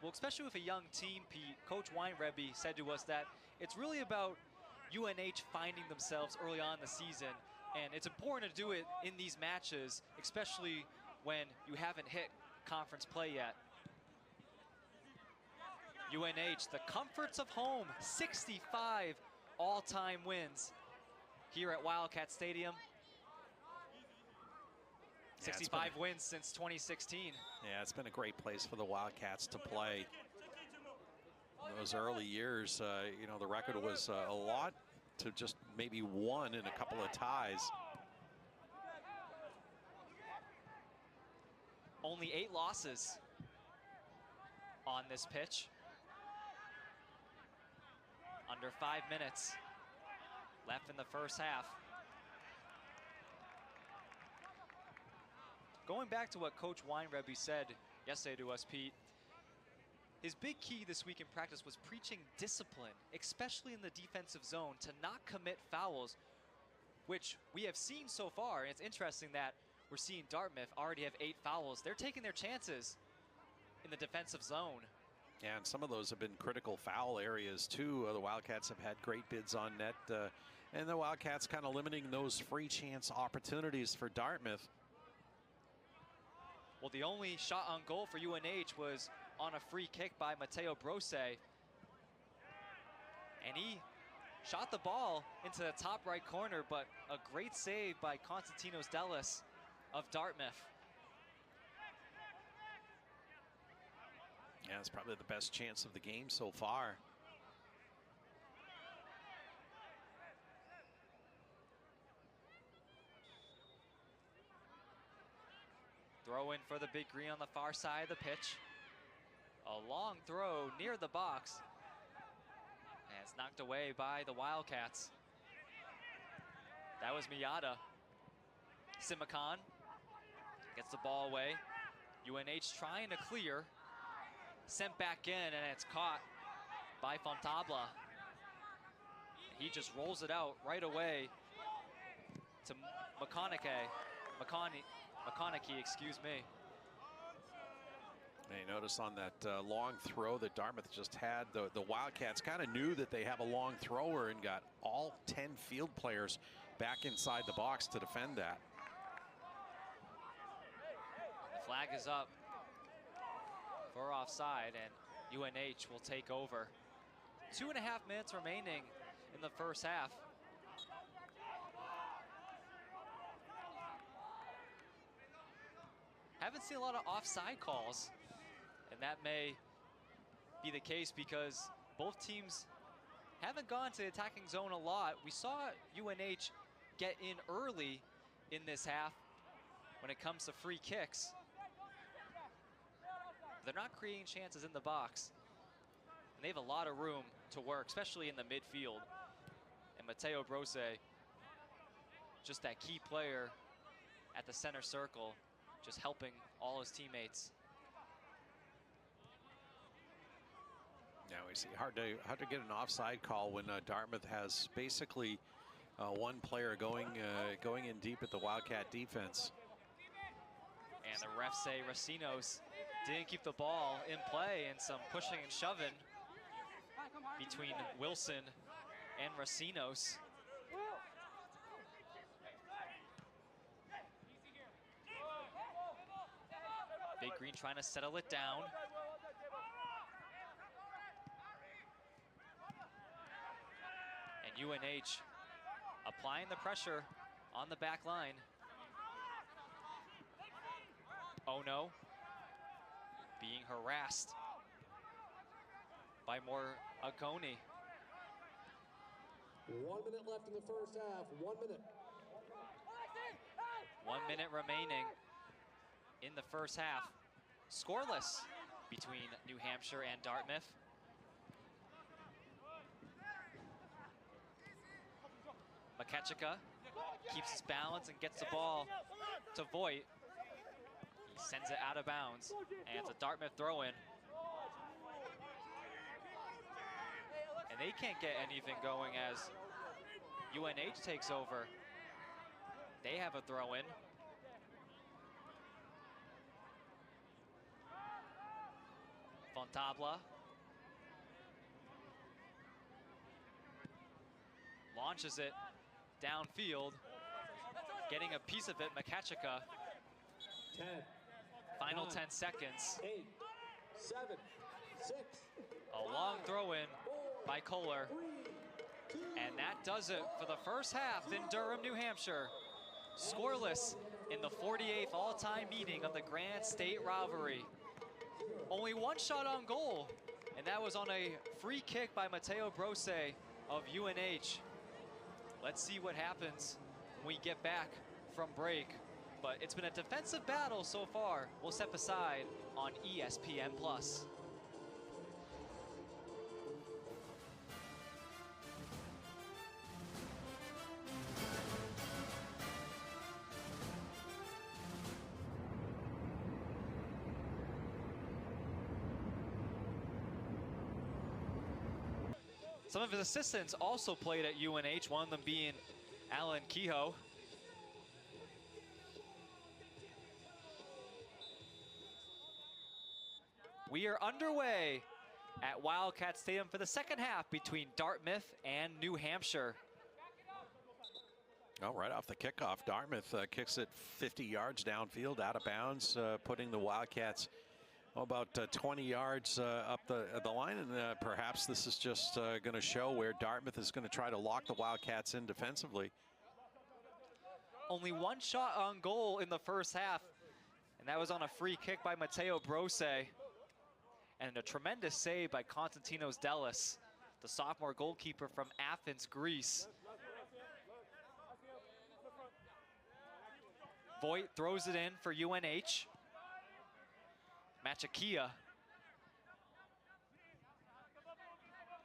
Well, especially with a young team, Pete, Coach Weinrebe said to us that it's really about UNH finding themselves early on in the season, and it's important to do it in these matches, especially when you haven't hit conference play yet. UNH, the comforts of home, 65 all-time wins here at Wildcat Stadium. 65 wins since 2016. Yeah, it's been a great place for the Wildcats to play. In those early years, you know, the record was a lot to just maybe one and a couple of ties. Only 8 losses on this pitch. Under 5 minutes left in the first half. Going back to what Coach Weinrebe said yesterday to us, Pete, his big key this week in practice was preaching discipline, especially in the defensive zone, to not commit fouls, which we have seen so far. And it's interesting that we're seeing Dartmouth already have 8 fouls. They're taking their chances in the defensive zone. Yeah, and some of those have been critical foul areas too. The Wildcats have had great bids on net, and the Wildcats kind of limiting those free chance opportunities for Dartmouth. Well, the only shot on goal for UNH was on a free kick by Matteo Brose. And he shot the ball into the top right corner, but a great save by Konstantinos Delis of Dartmouth. Yeah, it's probably the best chance of the game so far. Throw in for the Big Green on the far side of the pitch. A long throw near the box. And it's knocked away by the Wildcats. That was Miyata. Simakan gets the ball away. UNH trying to clear. Sent back in, and it's caught by Fontable. He just rolls it out right away to McConaughey, excuse me. And you notice on that long throw that Dartmouth just had, the Wildcats kind of knew that they have a long thrower and got all 10 field players back inside the box to defend that. The flag is up for offside, and UNH will take over. 2.5 minutes remaining in the first half. Haven't seen a lot of offside calls, and that may be the case because both teams haven't gone to the attacking zone a lot. We saw UNH get in early in this half when it comes to free kicks. They're not creating chances in the box. And they have a lot of room to work, especially in the midfield. And Matteo Brose, just that key player at the center circle, just helping all his teammates. Now we see hard to get an offside call when Dartmouth has basically one player going in deep at the Wildcat defense. And the refs say Racinos didn't keep the ball in play, and some pushing and shoving between Wilson and Racinos. Big Green trying to settle it down. And UNH applying the pressure on the back line. Oh no, being harassed by more Oconee. 1 minute left in the first half. 1 minute. 1 minute remaining in the first half. Scoreless between New Hampshire and Dartmouth. Makechika keeps his balance and gets the ball to Voigt. He sends it out of bounds, and it's a Dartmouth throw-in. And they can't get anything going as UNH takes over. They have a throw-in. Fontabla launches it downfield, getting a piece of it. Makechika. 10. Final 9, 10 seconds. 8, 7, 6. A long throw-in by Kohler. 3, 2. And that does it for the first half in Durham, New Hampshire. Scoreless in the 48th all-time meeting of the Grand State rivalry. Only one shot on goal, and that was on a free kick by Mateo Brose of UNH. Let's see what happens when we get back from break. But it's been a defensive battle so far. We'll step aside on ESPN+. Some of his assistants also played at UNH, one of them being Alan Kehoe. We are underway at Wildcat Stadium for the second half between Dartmouth and New Hampshire. Oh, right off the kickoff, Dartmouth kicks it 50 yards downfield, out of bounds, putting the Wildcats about 20 yards up the line, and perhaps this is just going to show where Dartmouth is going to try to lock the Wildcats in defensively. Only one shot on goal in the first half, and that was on a free kick by Mateo Brose. And a tremendous save by Konstantinos Delis, the sophomore goalkeeper from Athens, Greece. Voigt throws it in for UNH. Machakia.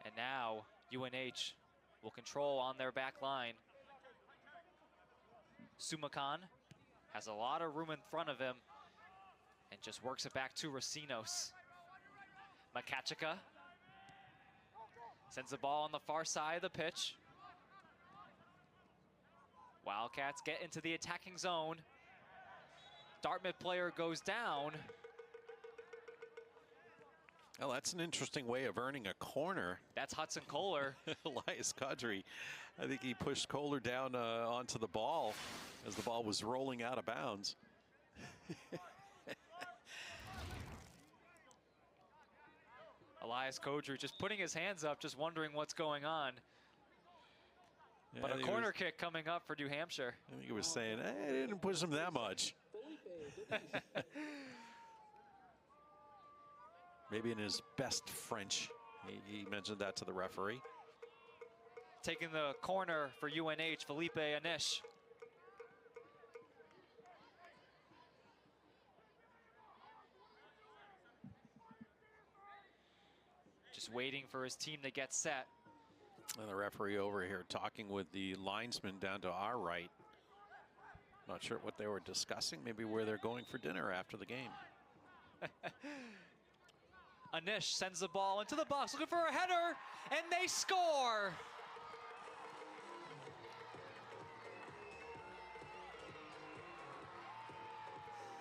And now UNH will control on their back line. Sumakan has a lot of room in front of him and just works it back to Racinos. Makechika sends the ball on the far side of the pitch. Wildcats get into the attacking zone. Dartmouth player goes down. Well, that's an interesting way of earning a corner. That's Hudson Kohler. Elias Kadri, I think he pushed Kohler down onto the ball as the ball was rolling out of bounds. Elias Kadri just putting his hands up, just wondering what's going on. Yeah, but a corner kick coming up for New Hampshire. I think he was saying, I didn't push him that much. Maybe in his best French, he mentioned that to the referee. Taking the corner for UNH, Felipe Anish. Just waiting for his team to get set. And the referee over here talking with the linesman down to our right. Not sure what they were discussing, maybe where they're going for dinner after the game. Anish sends the ball into the box, looking for a header, and they score!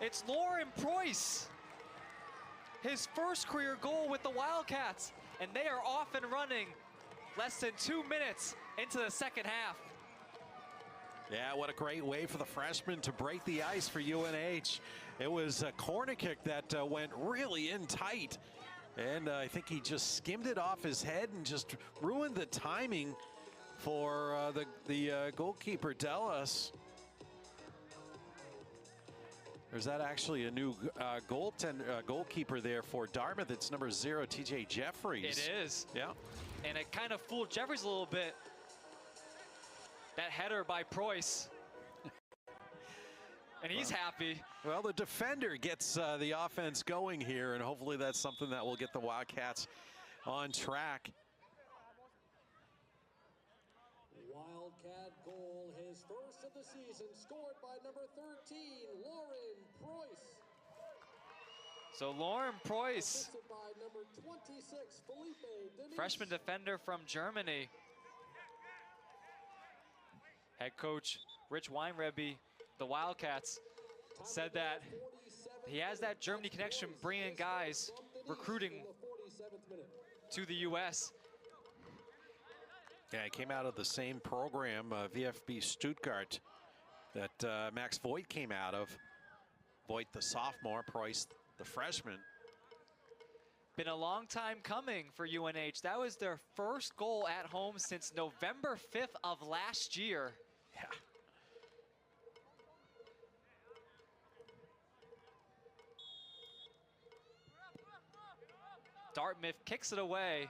It's Lauren Preuss. His first career goal with the Wildcats, and they are off and running less than 2 minutes into the second half. Yeah, what a great way for the freshman to break the ice for UNH. It was a corner kick that went really in tight. And I think he just skimmed it off his head and just ruined the timing for the goalkeeper, Delis. There's that actually a new goalkeeper there for Dartmouth. It's number 0, TJ Jeffries. It is. Yeah. And it kind of fooled Jeffries a little bit. That header by Preuss. And he's happy. Well, the defender gets the offense going here, and hopefully that's something that will get the Wildcats on track. Wildcat goal, his first of the season, scored by number 13, Lauren Preuss. So Lauren Preuss, Assisted by number 26, Felipe Denise. freshman defender from Germany. Head coach Rich Weinrebe, the Wildcats, said that he has that Germany connection, bringing guys, recruiting to the U.S. Yeah, he came out of the same program, VfB Stuttgart, that Max Voigt came out of. Voigt, the sophomore, Preuss, the freshman. Been a long time coming for UNH. That was their first goal at home since November 5th of last year. Yeah. Dartmouth kicks it away.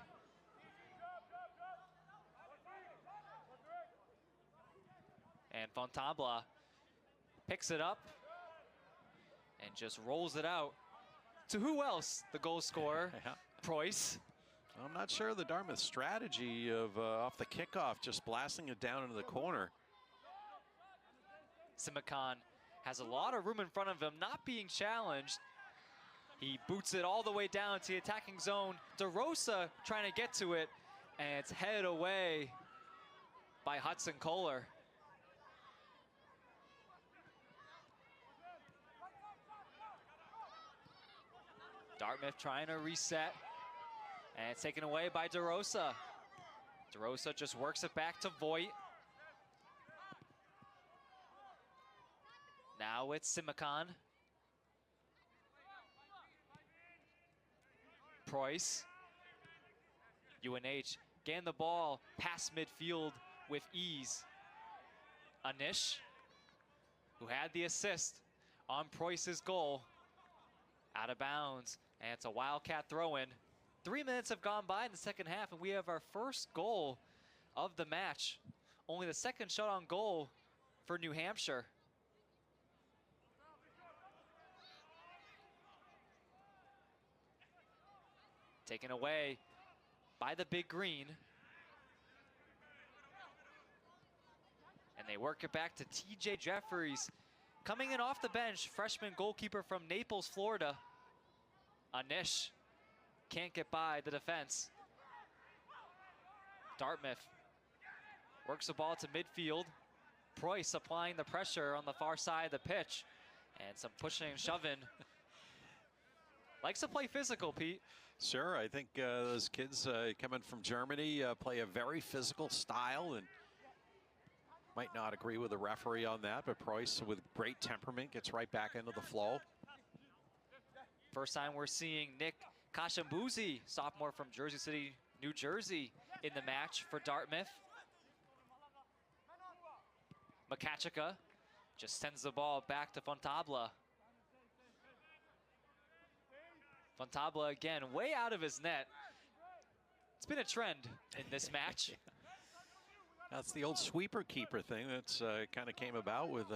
And Fontabla picks it up and just rolls it out. To who else? The goal scorer, Yeah. Preuss. I'm not sure the Dartmouth strategy of off the kickoff, just blasting it down into the corner. Simakan has a lot of room in front of him, not being challenged. He boots it all the way down to the attacking zone. DeRosa trying to get to it, and it's headed away by Hudson Kohler. Dartmouth trying to reset, and it's taken away by DeRosa. DeRosa just works it back to Voigt. Now it's Simakan. Preuss. UNH getting the ball past midfield with ease. Anish, who had the assist on Preuss's goal, out of bounds, and it's a Wildcat throw-in. 3 minutes have gone by in the second half, and we have our first goal of the match. Only the second shot on goal for New Hampshire. Taken away by the big green. And they work it back to TJ Jeffries. Coming in off the bench, freshman goalkeeper from Naples, Florida. Anish can't get by the defense. Dartmouth works the ball to midfield. Preuss applying the pressure on the far side of the pitch. And some pushing and shoving. Likes to play physical, Pete. Sure, I think those kids coming from Germany play a very physical style, and might not agree with the referee on that, but Preuss, with great temperament, gets right back into the flow. First time we're seeing Nick Kashambuzi, sophomore from Jersey City, New Jersey, in the match for Dartmouth. Makachika just sends the ball back to Fontabla. Fontabla again, way out of his net. It's been a trend in this match. That's the old sweeper keeper thing that's kind of came about with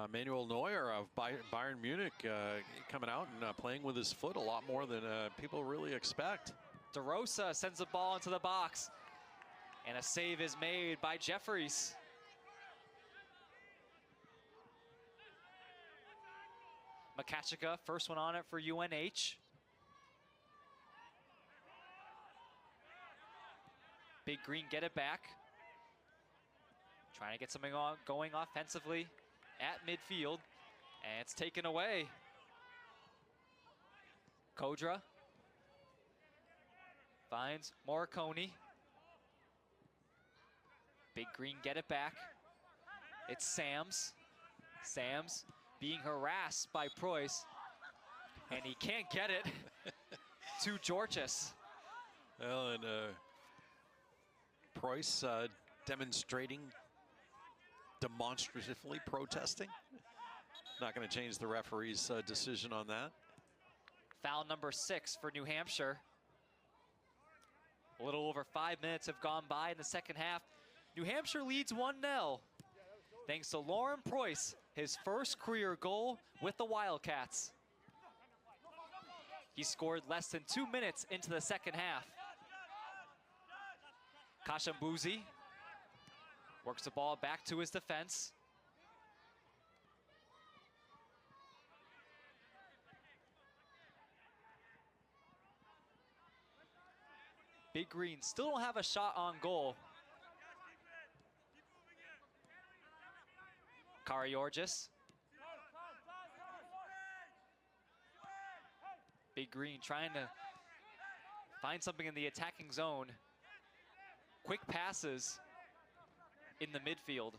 Manuel Neuer of Bayern Munich coming out and playing with his foot a lot more than people really expect. DeRosa sends the ball into the box, and a save is made by Jeffries. Makachika, first one on it for UNH. Big Green get it back. Trying to get something going offensively at midfield, and it's taken away. Kodra finds Morricone. Big Green get it back. It's Sams. Sams being harassed by Preuss, and he can't get it to Georges. Well, and Preuss demonstrating, demonstratively protesting. Not going to change the referee's decision on that. Foul number 6 for New Hampshire. A little over 5 minutes have gone by in the second half. New Hampshire leads 1-0. Thanks to Lauren Preuss, his first career goal with the Wildcats. He scored less than 2 minutes into the second half. Kashambuzi works the ball back to his defense. Big Green still don't have a shot on goal. Karayorgis. Big Green trying to find something in the attacking zone. Quick passes in the midfield.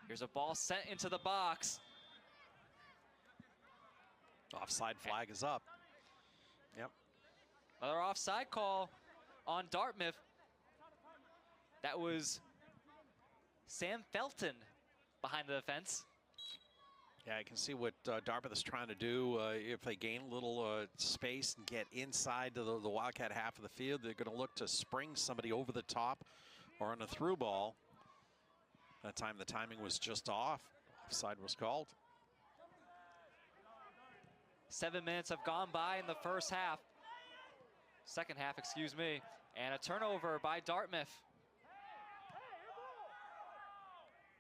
Here's a ball sent into the box. Offside flag is up. Yep. Another offside call on Dartmouth. That was Sam Felton behind the defense. Yeah, I can see what Dartmouth is trying to do. If they gain a little space and get inside to the Wildcat half of the field, they're going to look to spring somebody over the top or on a through ball. That time the timing was just off. Offside was called. 7 minutes have gone by in the first half. Second half, excuse me. And a turnover by Dartmouth.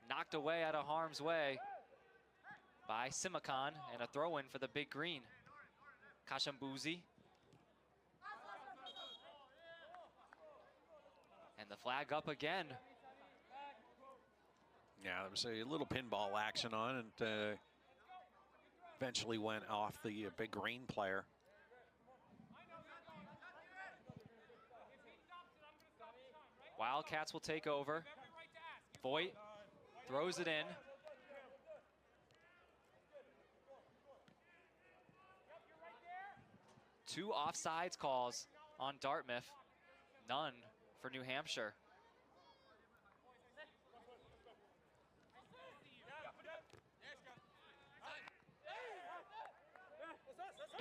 Knocked away out of harm's way by Simakon, and a throw-in for the Big Green. Kashambuzi. And the flag up again. Yeah, there was a little pinball action on, and eventually went off the Big Green player. Wildcats will take over. Voigt throws it in. Two offsides calls on Dartmouth, none for New Hampshire.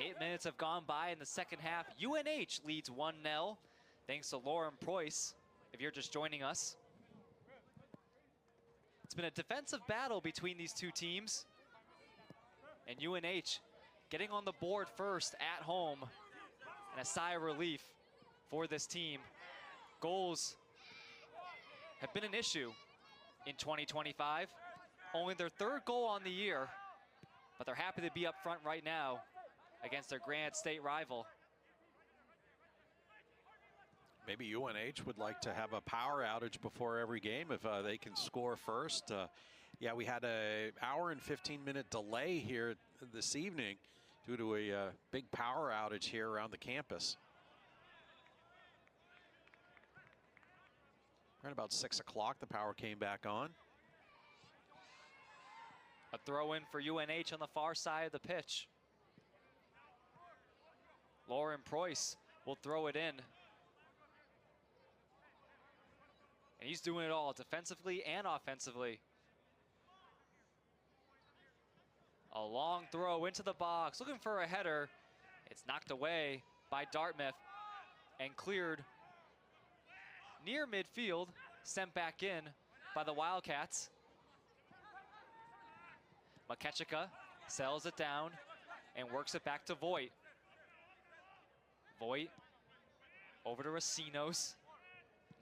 Eight minutes have gone by in the second half. UNH leads 1-0, thanks to Lauren Preuss, if you're just joining us. It's been a defensive battle between these two teams. And UNH getting on the board first at home. And a sigh of relief for this team. Goals have been an issue in 2025. Only their third goal on the year, but they're happy to be up front right now against their Granite State rival. Maybe UNH would like to have a power outage before every game if they can score first. Yeah, we had an hour and 15-minute delay here this evening due to a big power outage here around the campus. Right about 6 o'clock, the power came back on. A throw in for UNH on the far side of the pitch. Lauren Preuss will throw it in. And he's doing it all, defensively and offensively. A long throw into the box, looking for a header. It's knocked away by Dartmouth and cleared near midfield, sent back in by the Wildcats. Makechika sells it down and works it back to Voigt. Voigt over to Racinos.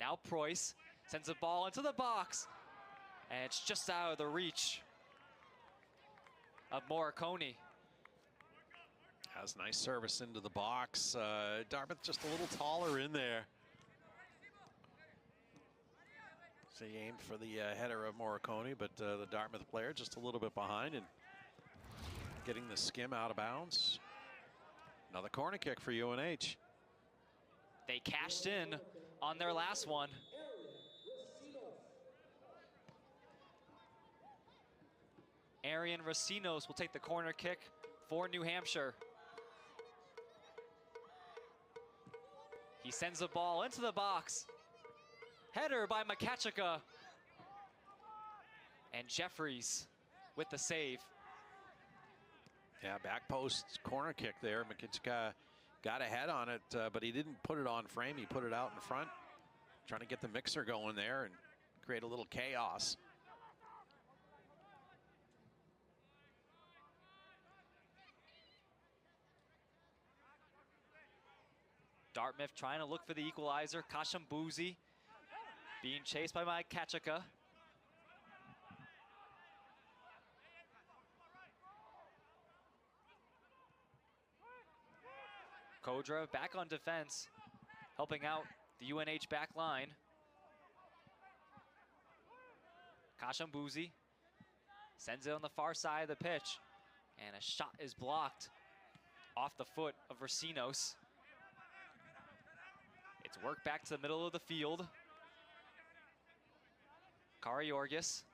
Now Preuss sends a ball into the box, and it's just out of the reach of Morricone. Has nice service into the box. Dartmouth just a little taller in there. So he aimed for the header of Morricone, but the Dartmouth player just a little bit behind and getting the skim out of bounds. Another corner kick for UNH. They cashed in on their last one. Arian Racinos will take the corner kick for New Hampshire. He sends the ball into the box. Header by Makechika. And Jeffries with the save. Yeah, back post corner kick there. Makitska got ahead on it, but he didn't put it on frame. He put it out in front, trying to get the mixer going there and create a little chaos. Dartmouth trying to look for the equalizer. Kashambuzi being chased by Makachika. Kodra back on defense, helping out the UNH back line. Kashambuzi sends it on the far side of the pitch, and a shot is blocked off the foot of Racinos. It's worked back to the middle of the field. Kariorgis.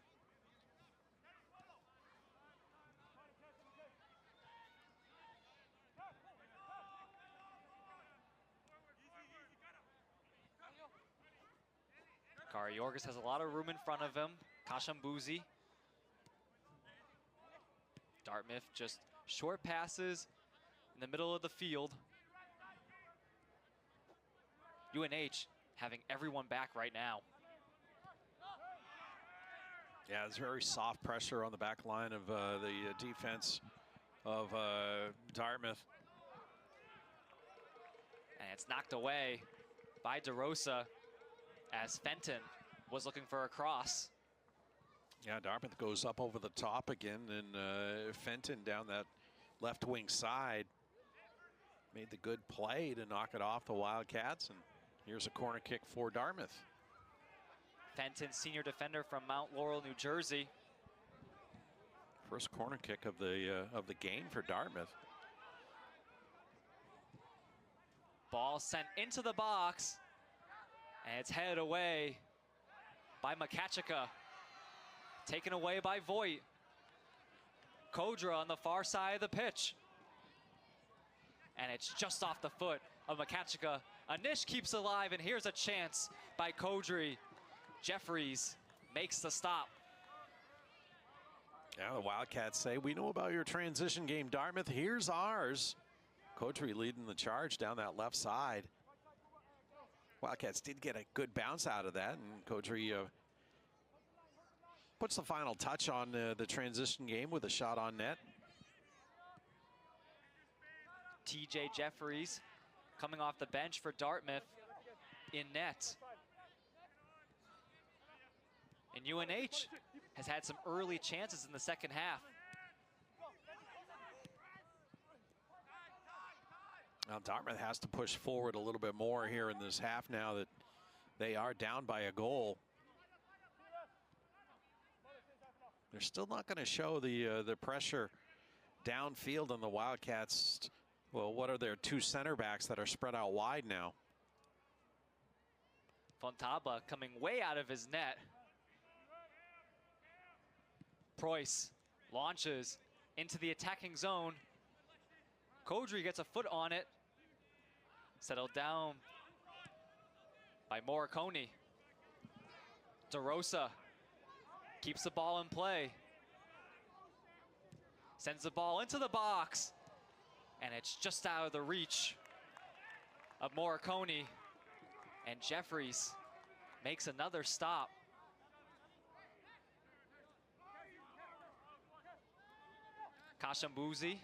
Kariorgis has a lot of room in front of him. Kashambuzi. Dartmouth just short passes in the middle of the field. UNH having everyone back right now. Yeah, it's very soft pressure on the back line of the defense of Dartmouth. And it's knocked away by DeRosa as Fenton was looking for a cross. Yeah, Dartmouth goes up over the top again, and Fenton down that left wing side made the good play to knock it off the Wildcats, and here's a corner kick for Dartmouth. Fenton, senior defender from Mount Laurel, New Jersey. First corner kick of the game for Dartmouth. Ball sent into the box, and it's headed away by Makachika. Taken away by Voigt. Kodra on the far side of the pitch. And it's just off the foot of Makachika. Anish keeps alive, and here's a chance by Kodri. Jeffries makes the stop. Yeah, the Wildcats say, we know about your transition game, Dartmouth. Here's ours. Kodri leading the charge down that left side. Wildcats did get a good bounce out of that, and Kodri puts the final touch on the transition game with a shot on net. TJ Jeffries coming off the bench for Dartmouth in net. And UNH has had some early chances in the second half. Now Dartmouth has to push forward a little bit more here in this half now that they are down by a goal. They're still not going to show the pressure downfield on the Wildcats. Well, what are their two center backs that are spread out wide now? Fontaba coming way out of his net. Preuss launches into the attacking zone. Kodri gets a foot on it. Settled down by Morricone. DeRosa keeps the ball in play. Sends the ball into the box. And it's just out of the reach of Morricone. And Jeffries makes another stop. Kashambuzi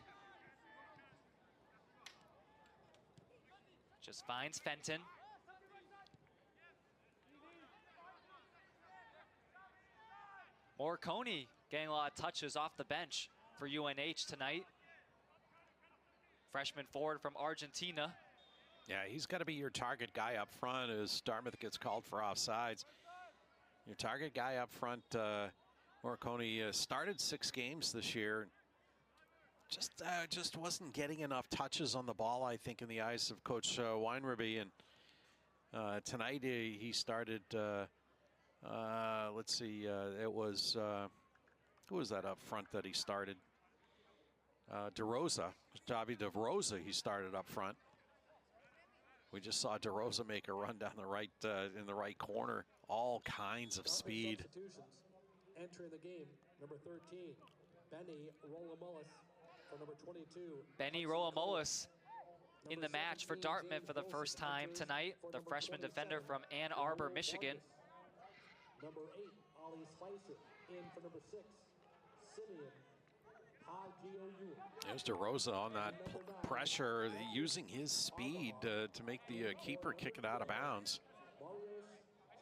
just finds Fenton. Morricone getting a lot of touches off the bench for UNH tonight. Freshman forward from Argentina. Yeah, he's got to be your target guy up front as Dartmouth gets called for offsides. Your target guy up front, Morricone, started 6 games this year. Just wasn't getting enough touches on the ball, I think, in the eyes of Coach Weinrebe. And tonight he started, let's see, it was, who was that up front that he started? DeRosa, Javi DeRosa, he started up front. We just saw DeRosa make a run down the right, in the right corner. All kinds of speed. Entering the game, number 13, Benny Rolomullis. For number 22, Benny Rolomullis in the match for Dartmouth for the first time tonight. The freshman defender from Ann Arbor, Michigan. Number 8, Ollie Spicer. In for number 6, Simeon Hagiou. There's DeRosa on that pressure, using his speed to make the keeper kick it out of bounds. Mariusz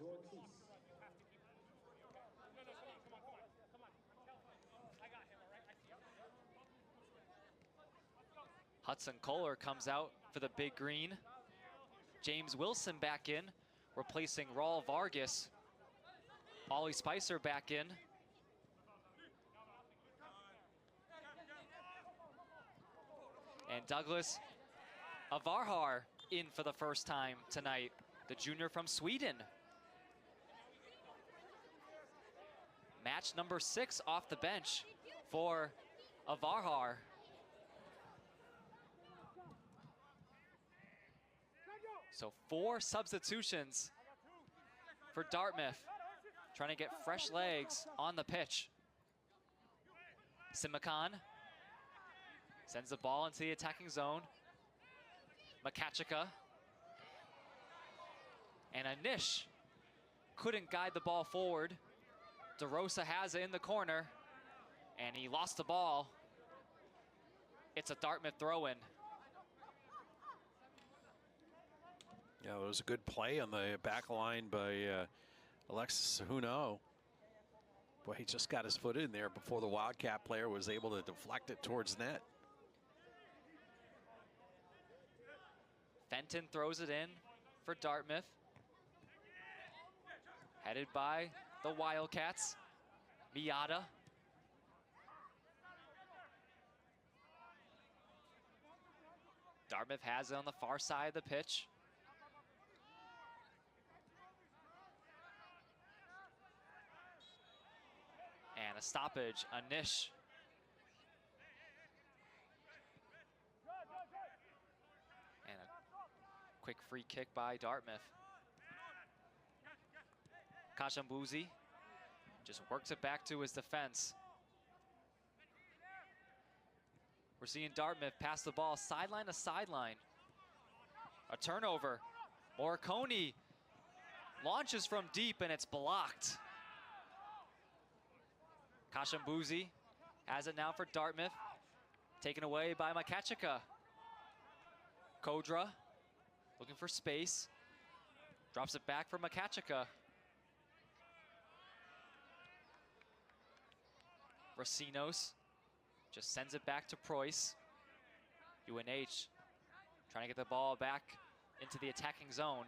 Georgis. Hudson Kohler comes out for the big green. James Wilson back in, replacing Raul Vargas. Ollie Spicer back in. And Douglas Avarhar in for the first time tonight, the junior from Sweden. Match number 6 off the bench for Avarhar. So 4 substitutions for Dartmouth, trying to get fresh legs on the pitch. Simakan sends the ball into the attacking zone. Makachika and Anish couldn't guide the ball forward. DeRosa has it in the corner, and he lost the ball. It's a Dartmouth throw-in. Yeah, it was a good play on the back line by Alexis Sahuno. Boy, he just got his foot in there before the Wildcat player was able to deflect it towards net. Fenton throws it in for Dartmouth. Headed by the Wildcats. Miata. Dartmouth has it on the far side of the pitch. And a stoppage, Anish. And a quick free kick by Dartmouth. Kashambuzi just works it back to his defense. We're seeing Dartmouth pass the ball sideline to sideline. A turnover. Moricone launches from deep and it's blocked. Kashambuzi has it now for Dartmouth. Taken away by Makachika. Kodra looking for space. Drops it back for Makachika. Racinos just sends it back to Preuss. UNH trying to get the ball back into the attacking zone.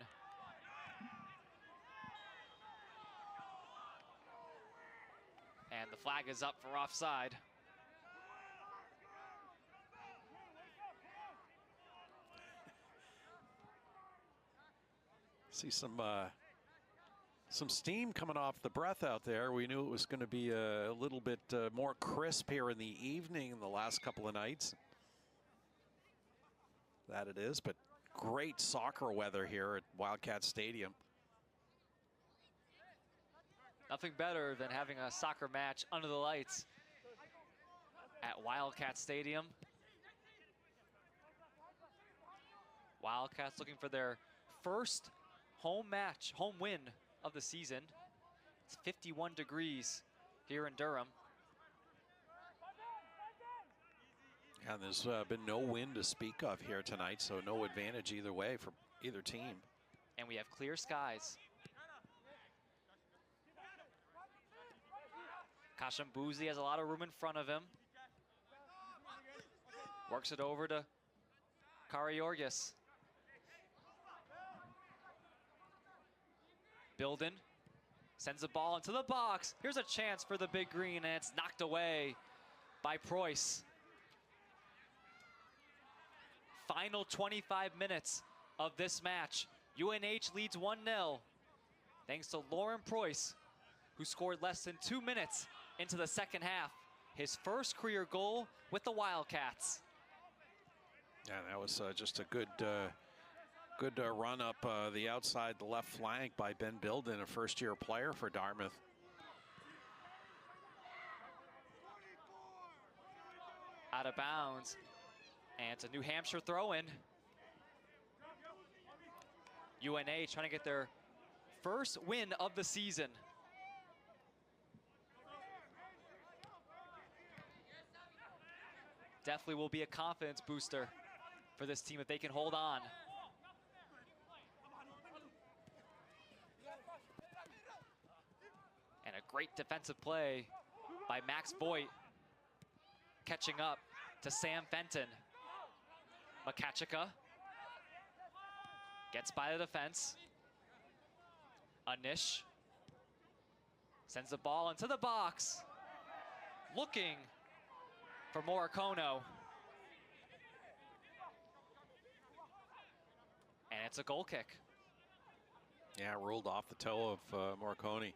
And the flag is up for offside. See some steam coming off the breath out there. We knew it was going to be a little bit more crisp here in the evening in the last couple of nights. That it is, but great soccer weather here at Wildcat Stadium. Nothing better than having a soccer match under the lights at Wildcat Stadium. Wildcats looking for their first home win of the season. It's 51 degrees here in Durham. And there's been no wind to speak of here tonight, so no advantage either way for either team. And we have clear skies. Kashambuzi has a lot of room in front of him. Works it over to Kariorgis. Bilden sends the ball into the box. Here's a chance for the big green, and it's knocked away by Preuss. Final 25 minutes of this match. UNH leads 1-0 thanks to Lauren Preuss, who scored less than 2 minutes into the second half. His first career goal with the Wildcats. Yeah, that was just a good run up the outside, the left flank by Ben Bilden, a first-year player for Dartmouth. out of bounds. And it's a New Hampshire throw-in. UNH trying to get their first win of the season. Definitely will be a confidence booster for this team if they can hold on. And a great defensive play by Max Voigt, catching up to Sam Fenton. Makachika gets by the defense. Anish sends the ball into the box, looking for Morikono. And it's a goal kick. Yeah, rolled off the toe of Morikone.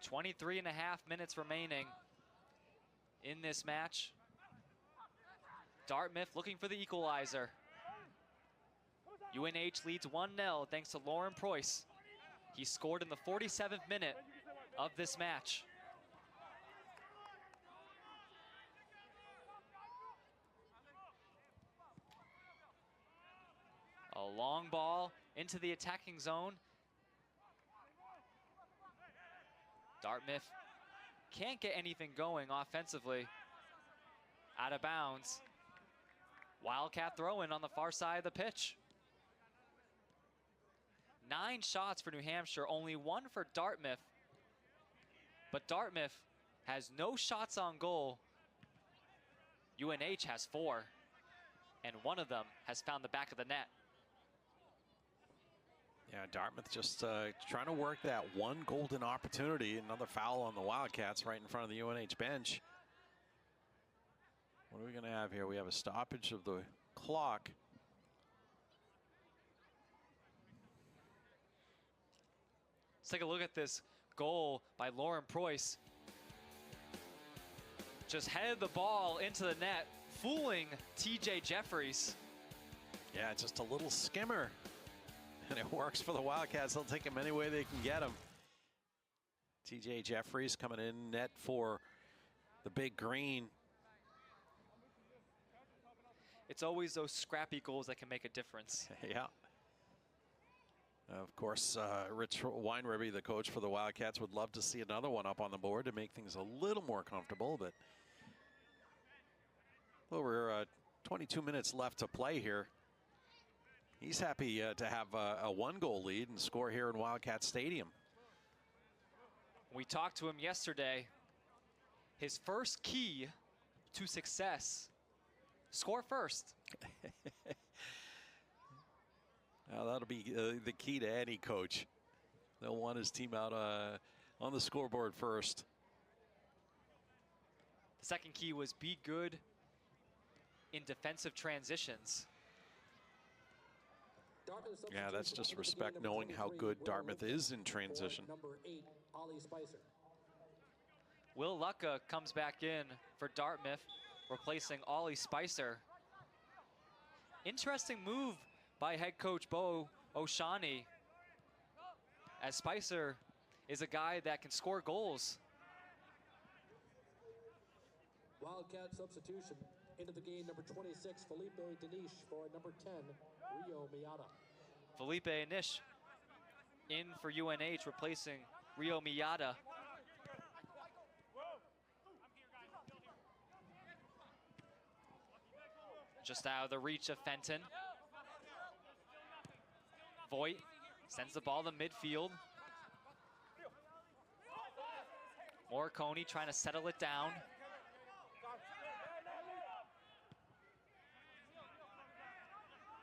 .23 and a half minutes remaining in this match. Dartmouth looking for the equalizer. UNH leads 1-0 thanks to Lauren Preuss. He scored in the 47th minute of this match. A long ball into the attacking zone. Dartmouth can't get anything going offensively. Out of bounds. Wildcat throw-in on the far side of the pitch. 9 shots for New Hampshire, only 1 for Dartmouth. But Dartmouth has no shots on goal. UNH has 4, and 1 of them has found the back of the net. Yeah, Dartmouth just trying to work that one golden opportunity. Another foul on the Wildcats right in front of the UNH bench. What are we going to have here? We have a stoppage of the clock. Let's take a look at this goal by Lauren Preuss. Just headed the ball into the net, fooling TJ Jeffries. Yeah, just a little skimmer. And it works for the Wildcats. They'll take him any way they can get him. TJ Jeffries coming in net for the Big Green. It's always those scrappy goals that can make a difference. Yeah. Of course, Rich Weinribby, the coach for the Wildcats, would love to see another one up on the board to make things a little more comfortable. But over 22 minutes left to play here. He's happy to have a 1-goal lead and score here in Wildcat Stadium. We talked to him yesterday. His first key to success: score first. Well, that'll be the key to any coach. They'll want his team out on the scoreboard first. The second key was be good in defensive transitions. Yeah, that's just respect, knowing how good Dartmouth is in transition. Number 8, Ollie Spicer. Will Lucka comes back in for Dartmouth, replacing Ollie Spicer. Interesting move by head coach Bo Oshani, as Spicer is a guy that can score goals. Wildcat substitution into the game, number 26, Felipe Denish, for number 10, Rio Miata. Felipe Anish in for UNH, replacing Rio Miata. Just out of the reach of Fenton. Voigt sends the ball to midfield. Morikone trying to settle it down.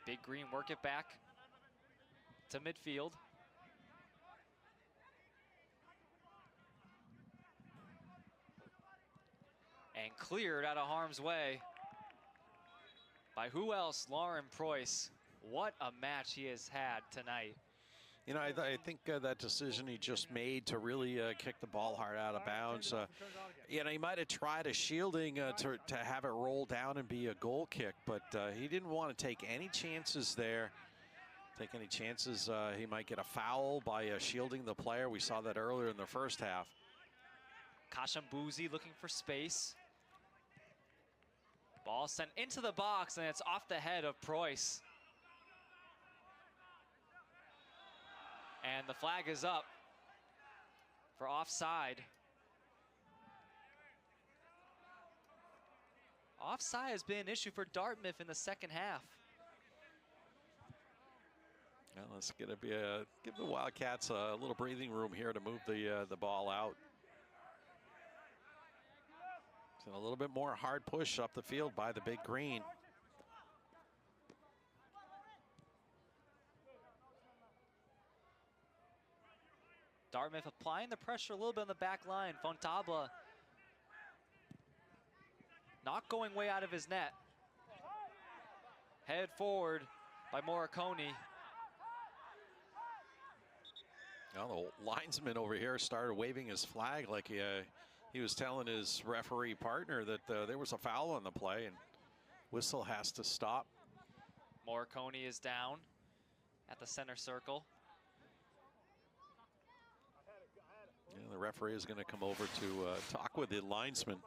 Big Green work it back to midfield. And cleared out of harm's way by who else? Lauren Preuss. What a match he has had tonight. You know, I think that decision he just made to really kick the ball hard out of bounds, you know, he might have tried a shielding to have it roll down and be a goal kick, but he didn't want to take any chances there. take any chances he might get a foul by shielding the player. We saw that earlier in the first half. Kashambuzi looking for space. Ball sent into the box, and it's off the head of Preuss. And the flag is up for offside. Offside has been an issue for Dartmouth in the second half. Well, it's going to be give the Wildcats a little breathing room here to move the ball out. So a little bit more hard push up the field by the big green. Dartmouth applying the pressure a little bit on the back line. Fontable not going way out of his net. Head forward by Morricone. Now the linesman over here started waving his flag like he was telling his referee partner that there was a foul on the play, and whistle has to stop. Morricone is down at the center circle. Yeah, the referee is going to come over to talk with the linesman.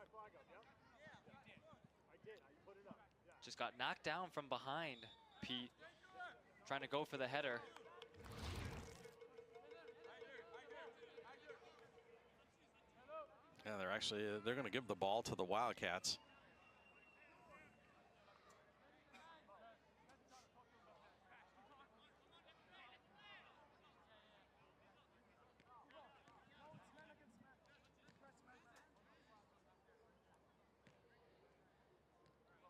Just got knocked down from behind, Pete, trying to go for the header. Yeah, they're going to give the ball to the Wildcats.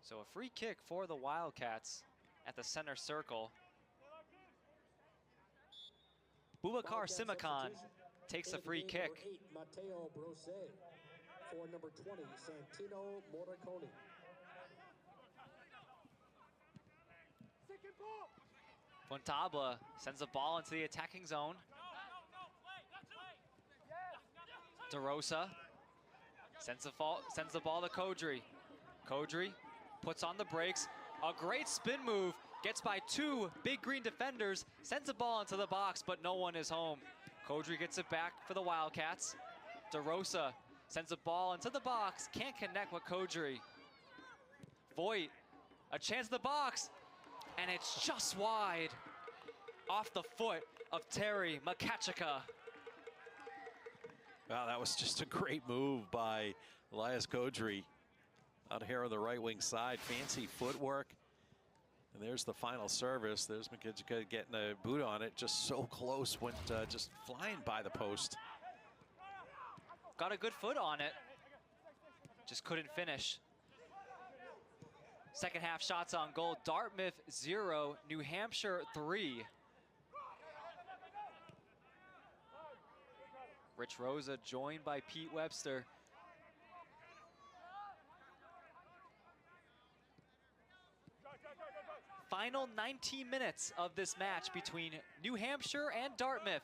So a free kick for the Wildcats at the center circle. Boubacar Simakan takes a free kick. Number 8, Matteo Brose. For number 20, Santino Morricone. Fontable sends the ball into the attacking zone. DeRosa sends the ball to Kodri. Kodri puts on the brakes. A great spin move. Gets by two big green defenders. Sends the ball into the box, but no one is home. Kodri gets it back for the Wildcats. DeRosa sends the ball into the box. Can't connect with Kodri. Voigt, a chance in the box. And it's just wide. Off the foot of Terry Makachika. Wow, that was just a great move by Elias Kodri. Out here on the right wing side, fancy footwork. And there's the final service. There's Makachika getting a boot on it. Just so close, went just flying by the post. Got a good foot on it. Just couldn't finish. Second half shots on goal. Dartmouth 0, New Hampshire 3. Rich Rosa joined by Pete Webster. Final 19 minutes of this match between New Hampshire and Dartmouth.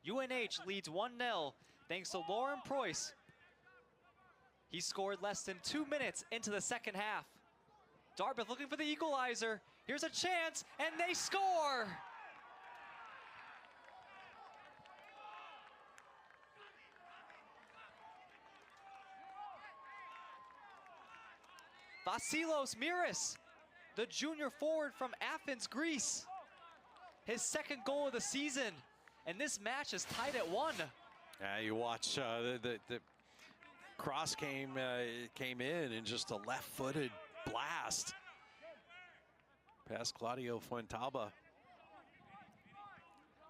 UNH leads 1-0 thanks to Lauren Preuss. He scored less than 2 minutes into the second half. Dartmouth looking for the equalizer. Here's a chance, and they score! Vasilos Miris, the junior forward from Athens, Greece. His second goal of the season, and this match is tied at 1. Yeah, you watch the cross came in and just a left-footed blast past Claudio Fuentalba.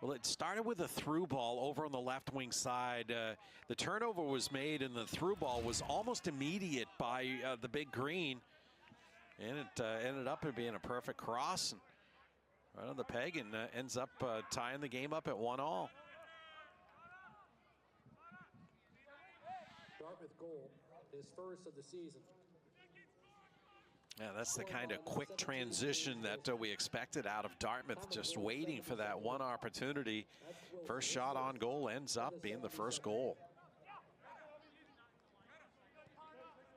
Well, it started with a through ball over on the left wing side. The turnover was made and the through ball was almost immediate by the big green. And it ended up being a perfect cross and right on the peg, and ends up tying the game up at 1-1. Dartmouth goal, his first of the season. Yeah, that's the kind of quick transition that we expected out of Dartmouth, just waiting for that one opportunity. First shot on goal ends up being the first goal.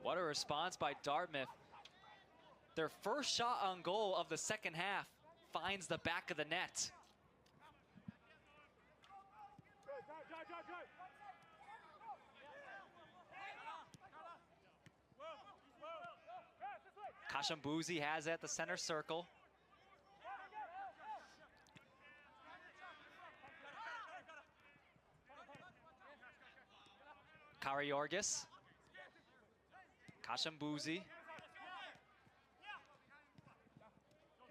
What a response by Dartmouth. Their first shot on goal of the second half. finds the back of the net. Kashambuzi has it at the center circle. Kariorgis. Kashambuzi.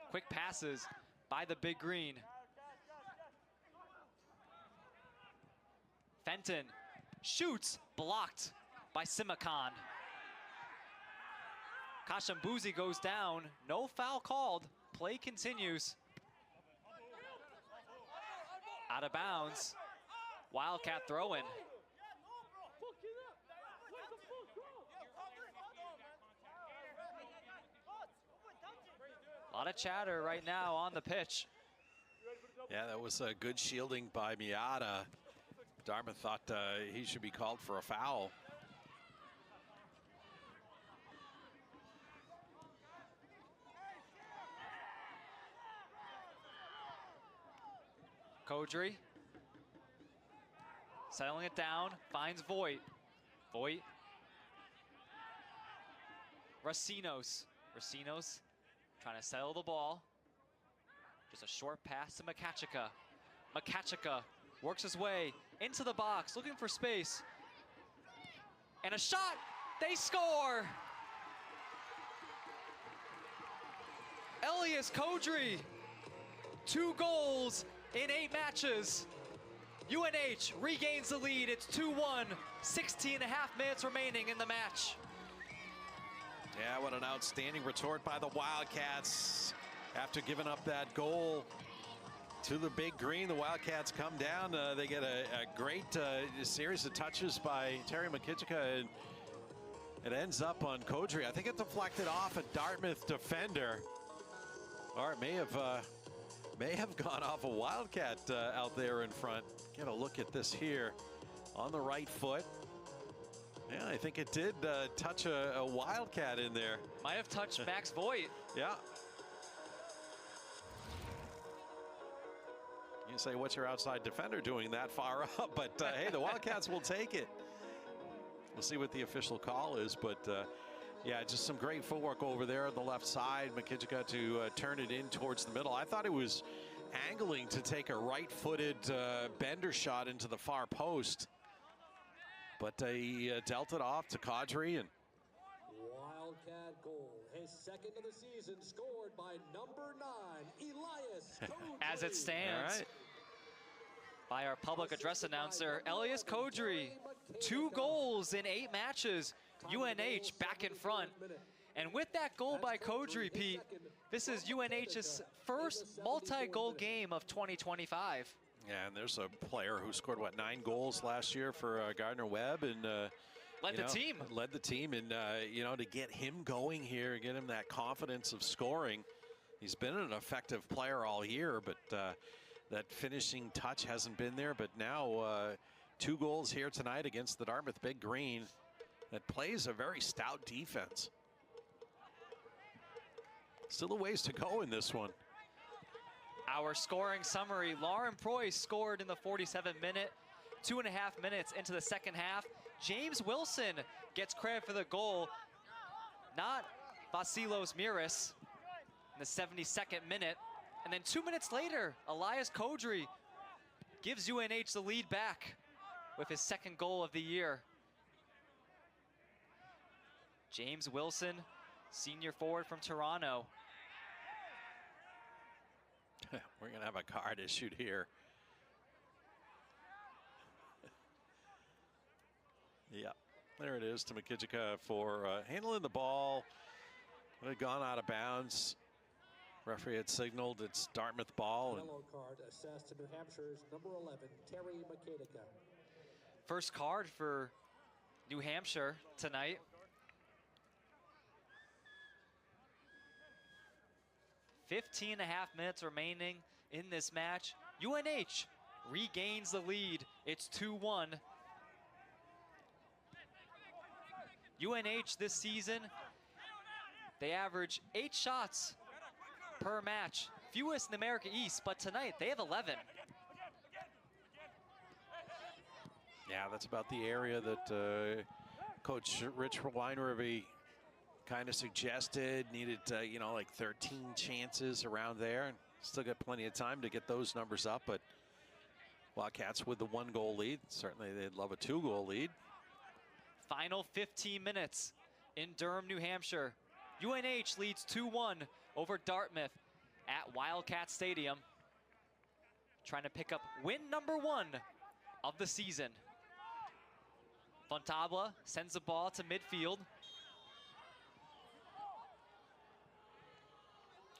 Quick passes by the big green. Fenton shoots, blocked by Simakan. Kashambuzi goes down, no foul called, play continues. Out of bounds, Wildcat throw-in. A lot of chatter right now on the pitch. Yeah, that was a good shielding by Miata. Dartmouth thought he should be called for a foul. Kodry settling it down, finds Voigt. Voigt. Racinos trying to settle the ball. Just a short pass to Makachika. Makachika works his way into the box, looking for space. And a shot, they score! Elias Kodry, 2 goals in 8 matches. UNH regains the lead, it's 2-1, 16 and a half minutes remaining in the match. Yeah, what an outstanding retort by the Wildcats. After giving up that goal to the big green, the Wildcats come down. They get a great series of touches by Terry Makachika, and it ends up on Kodry. I think it deflected off a Dartmouth defender, or it may have gone off a Wildcat out there in front. Get a look at this here on the right foot. Yeah, I think it did touch a Wildcat in there. Might have touched Max Voigt. Yeah. You say, what's your outside defender doing that far up? But hey, the Wildcats will take it. We'll see what the official call is, but yeah, just some great footwork over there on the left side. Makachika to turn it in towards the middle. I thought it was angling to take a right-footed bender shot into the far post, but he dealt it off to Kodry. And Wildcat goal, his second of the season, scored by number 9, Elias Kodry. As it stands, by our public address announcer, Elias Kodry, 2 goals in 8 matches. UNH back in front. And with that goal by Kodry, Pete, this is UNH's first multi-goal game of 2025. Yeah, and there's a player who scored, what, 9 goals last year for Gardner-Webb, and led the team. Led the team, and you know, to get him going here, get him that confidence of scoring. He's been an effective player all year, but that finishing touch hasn't been there. But now 2 goals here tonight against the Dartmouth Big Green that plays a very stout defense. Still a ways to go in this one. Our scoring summary, Lauren Preuss scored in the 47th minute, 2.5 minutes into the second half. James Wilson gets credit for the goal, not Vasilos Miris in the 72nd minute. And then 2 minutes later, Elias Kodry gives UNH the lead back with his second goal of the year. James Wilson, senior forward from Toronto. We're going to have a card issued here. Yeah, there it is to Makachika for handling the ball. It had gone out of bounds. Referee had signaled it's Dartmouth ball. Yellow card assessed to New Hampshire's number 11, Terry Makachika. First card for New Hampshire tonight. .15.5 minutes remaining in this match. UNH regains the lead. It's 2-1. UNH this season, they average 8 shots per match. fewest in the America East, but tonight they have 11. Yeah, that's about the area that Coach Rich Weinrebe kind of suggested. Needed, you know, like 13 chances around there. And still got plenty of time to get those numbers up, but Wildcats with the 1-goal lead. Certainly they'd love a 2-goal lead. Final 15 minutes in Durham, New Hampshire. UNH leads 2-1 over Dartmouth at Wildcat Stadium. Trying to pick up win number 1 of the season. Fontable sends the ball to midfield.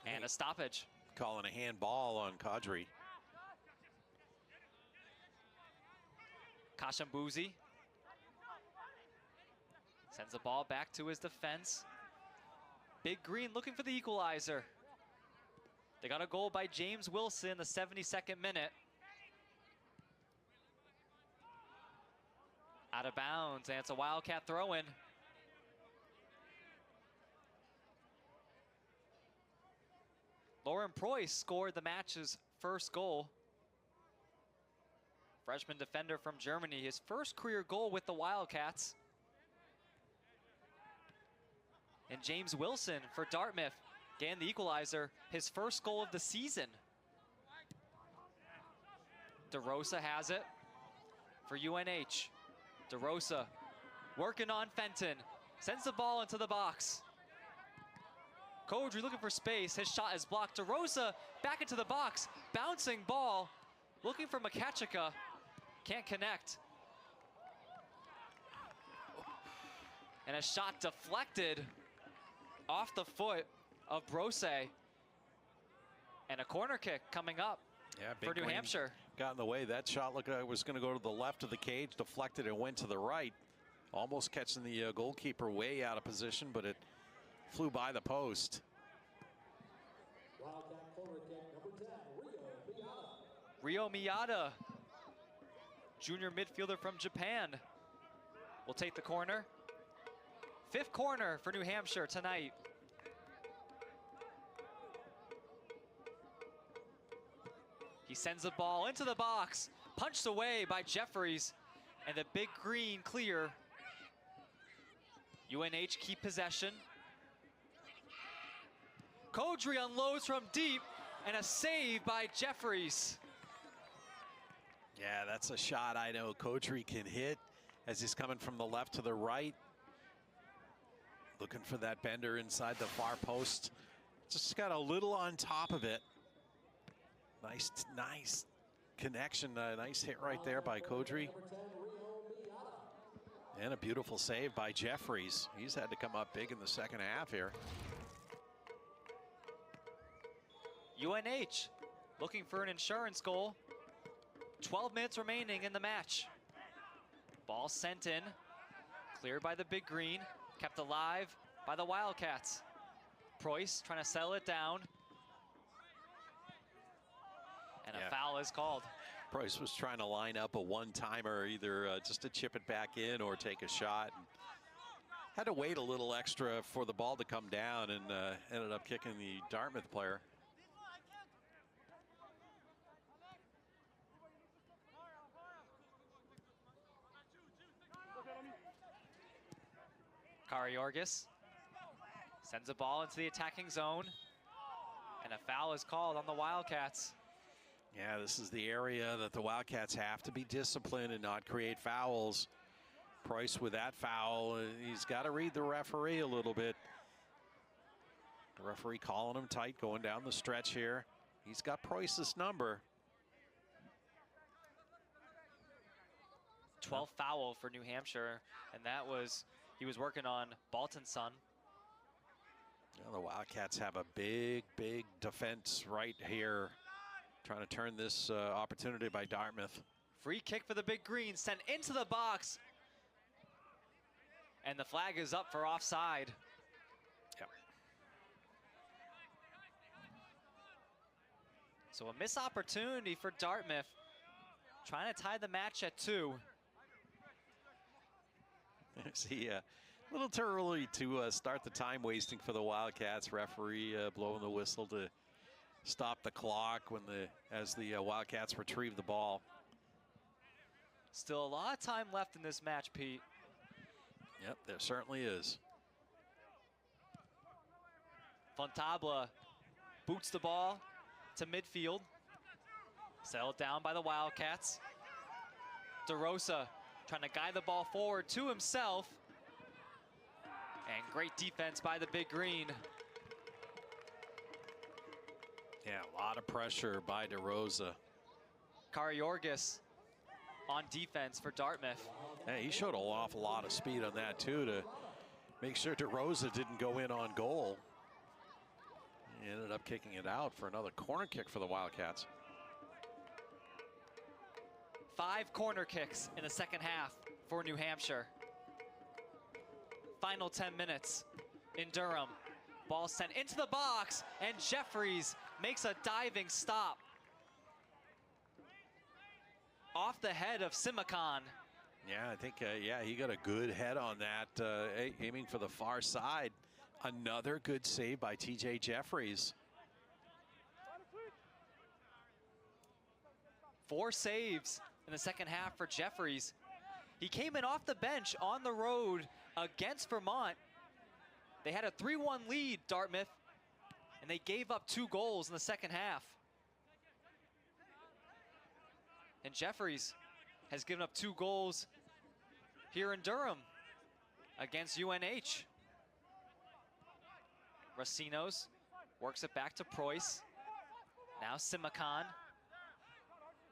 And a stoppage. Calling a handball on Kadri. Kashambuzi sends the ball back to his defense. Big Green looking for the equalizer. They got a goal by James Wilson in the 72nd minute. Out of bounds, and it's a Wildcat throw-in. Lauren Preuss scored the match's first goal. Freshman defender from Germany, his first career goal with the Wildcats. And James Wilson for Dartmouth, getting the equalizer, his first goal of the season. DeRosa has it for UNH. DeRosa working on Fenton, sends the ball into the box. Kodry looking for space, his shot is blocked. DeRosa back into the box, bouncing ball, looking for Makachika, can't connect. And a shot deflected off the foot of Brose. And a corner kick coming up for New Hampshire. Got in the way. That shot looked like it was going to go to the left of the cage, deflected and went to the right. Almost catching the goalkeeper way out of position, but it flew by the post. Wildcat corner kick number 10, Ryo Miyata, junior midfielder from Japan, will take the corner. 5th corner for New Hampshire tonight. He sends the ball into the box, punched away by Jeffries, and the Big Green clear. UNH keep possession. Kodry unloads from deep, and a save by Jeffries. Yeah, that's a shot I know Kodry can hit as he's coming from the left to the right. Looking for that bender inside the far post. Just got a little on top of it. Nice connection, nice hit right there by Kodry. And a beautiful save by Jeffries. He's had to come up big in the second half here. UNH looking for an insurance goal. 12 minutes remaining in the match. Ball sent in, cleared by the Big Green, kept alive by the Wildcats. Preuss trying to settle it down. And a foul is called. Preuss was trying to line up a one-timer, either just to chip it back in or take a shot. And had to wait a little extra for the ball to come down, and ended up kicking the Dartmouth player. Kari Orgis sends a ball into the attacking zone, and a foul is called on the Wildcats. Yeah, this is the area that the Wildcats have to be disciplined and not create fouls. Preuss with that foul, he's got to read the referee a little bit. The referee calling him tight going down the stretch here. He's got Preuss's number. 12th foul for New Hampshire, and that was, he was working on Balton's son. Yeah, the Wildcats have a big defense right here, trying to turn this opportunity by Dartmouth. Free kick for the Big Green, sent into the box. And the flag is up for offside. Yep. So a missed opportunity for Dartmouth, trying to tie the match at 2. See, a little too early to start the time wasting for the Wildcats. Referee blowing the whistle to stop the clock as the Wildcats retrieve the ball. Still a lot of time left in this match, Pete. Yep, there certainly is. Fontabla boots the ball to midfield. Settled down by the Wildcats. DeRosa trying to guide the ball forward to himself. And great defense by the Big Green. Yeah, a lot of pressure by DeRosa. Kariorgis on defense for Dartmouth. Hey, he showed an awful lot of speed on that too to make sure DeRosa didn't go in on goal. He ended up kicking it out for another corner kick for the Wildcats. 5 corner kicks in the second half for New Hampshire. Final 10 minutes in Durham. Ball sent into the box, and Jeffries makes a diving stop off the head of Simakan. Yeah, I think, yeah, he got a good head on that, aiming for the far side. Another good save by TJ Jeffries. 4 saves in the second half for Jeffries. He came in off the bench on the road against Vermont. They had a 3-1 lead, Dartmouth, and they gave up 2 goals in the second half. And Jeffries has given up 2 goals here in Durham against UNH. Racinos works it back to Preuss. Now Simakan.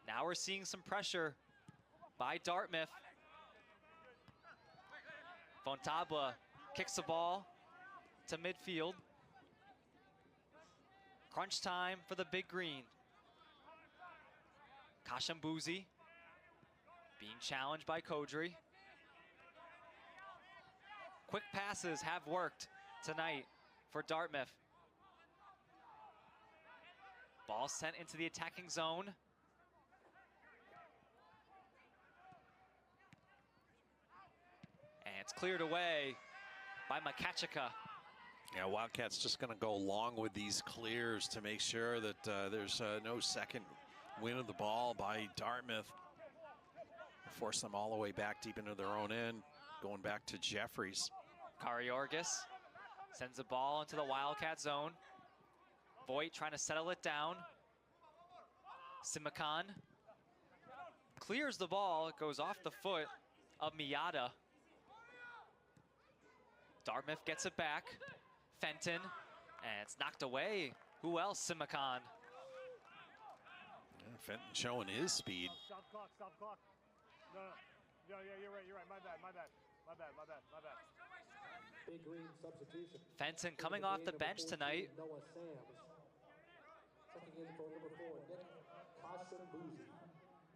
Now we're seeing some pressure by Dartmouth. Fontabla kicks the ball to midfield. Crunch time for the Big Green. Kashambuzi being challenged by Kodri. Quick passes have worked tonight for Dartmouth. Ball sent into the attacking zone. And it's cleared away by Makachika. Yeah, Wildcats just going to go along with these clears to make sure that there's no second win of the ball by Dartmouth. Force them all the way back deep into their own end, going back to Jeffries. Kariorgis sends the ball into the Wildcat zone. Voigt trying to settle it down. Simakan clears the ball. It goes off the foot of Miata. Dartmouth gets it back. Fenton, and it's knocked away. Who else? Simakan. Yeah, Fenton showing his speed. Stop clock, stop clock. No, yeah, you're right, my bad. Big Green substitution. Fenton coming off the bench tonight. Noah Sams. Checking in for number 4, Nick Kashambuzi.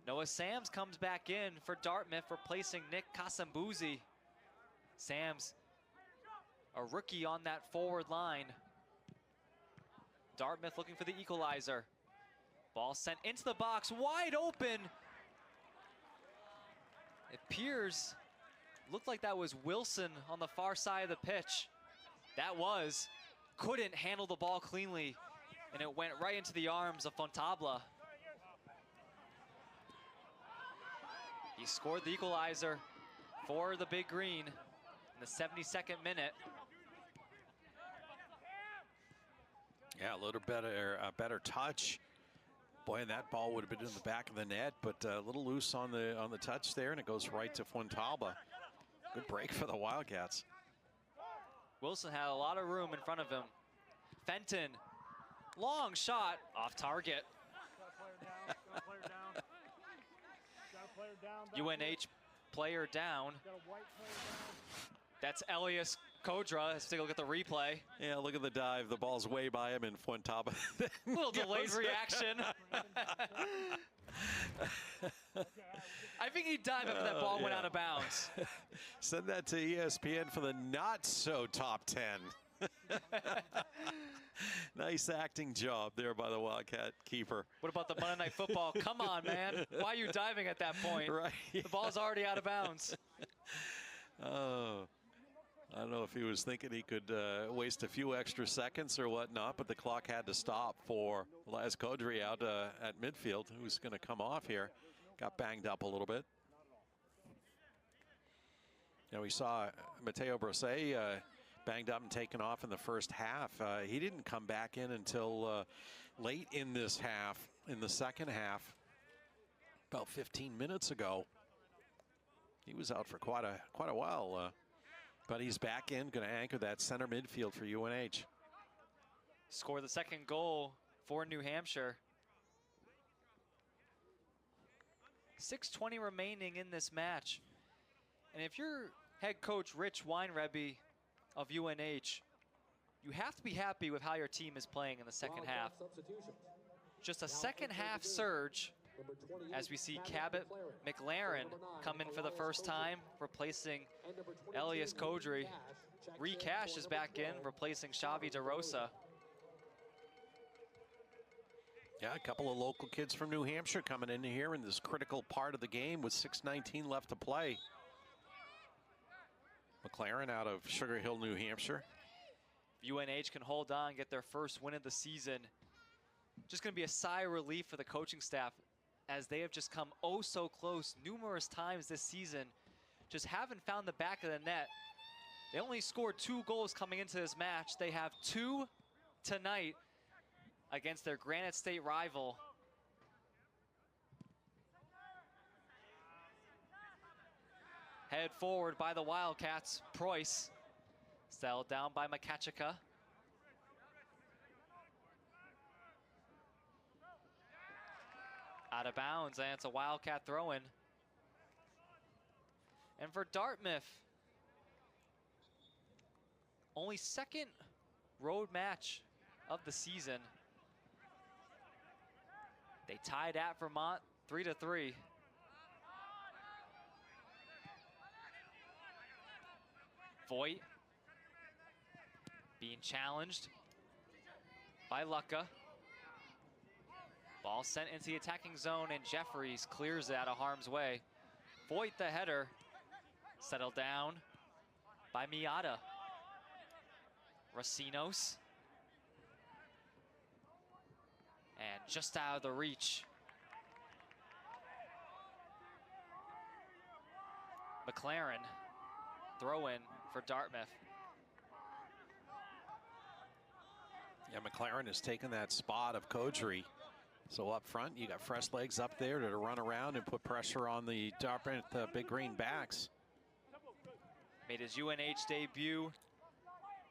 Noah Sams comes back in for Dartmouth, replacing Nick Kasambuzi. Sams, a rookie on that forward line. Dartmouth looking for the equalizer. Ball sent into the box, wide open. It appears, looked like that was Wilson on the far side of the pitch. That was, couldn't handle the ball cleanly, and it went right into the arms of Fontabla. He scored the equalizer for the Big Green in the 72nd minute. Yeah, a little better, better touch. Boy, and that ball would have been in the back of the net, but a little loose on the touch there, and it goes right to Fontalba. Good break for the Wildcats. Wilson had a lot of room in front of him. Fenton, long shot off target. UNH player down. That's Elias Kodra. Let's take a look at the replay. Yeah, look at the dive. The ball's way by him, and Fuentaba. A little delayed reaction. I think he dived after that ball went out of bounds. Send that to ESPN for the not-so-top 10. Nice acting job there by the Wildcat keeper. What about the Monday Night Football? Come on, man. Why are you diving at that point? Right. The ball's already out of bounds. Oh, I don't know if he was thinking he could waste a few extra seconds or whatnot, but the clock had to stop for Laz Kodri out at midfield, who's going to come off here. Got banged up a little bit. Now we saw Matteo Brosset banged up and taken off in the first half. He didn't come back in until late in this half, in the second half, about 15 minutes ago. He was out for quite a while, but he's back in, going to anchor that center midfield for UNH. Score the second goal for New Hampshire. 6:20 remaining in this match. And if you're head coach Rich Weinrebe of UNH, you have to be happy with how your team is playing in the second half. Just a second half surge as we see Cabot McLaren come in for the first time, replacing Elias Kodri. Recash is back in, replacing Xavi DeRosa. Yeah, a couple of local kids from New Hampshire coming in here in this critical part of the game with 6:19 left to play. McLaren out of Sugar Hill, New Hampshire. UNH can hold on, get their first win of the season. Just going to be a sigh of relief for the coaching staff, as they have just come oh so close numerous times this season. Just haven't found the back of the net. They only scored 2 goals coming into this match. They have 2 tonight against their Granite State rival. Head forward by the Wildcats. Preuss, settled down by Makachika. Out of bounds, and it's a Wildcat throw-in. And for Dartmouth, only second road match of the season. They tied at Vermont 3-3. Voigt being challenged by Lucca. Ball sent into the attacking zone, and Jeffries clears it out of harm's way. Voigt, the header, settled down by Miata. Racinos. And just out of the reach. McLaren, throw in for Dartmouth. Yeah, McLaren has taken that spot of Kodri. So up front, you got fresh legs up there to run around and put pressure on the Dartmouth Big Green backs. Made his UNH debut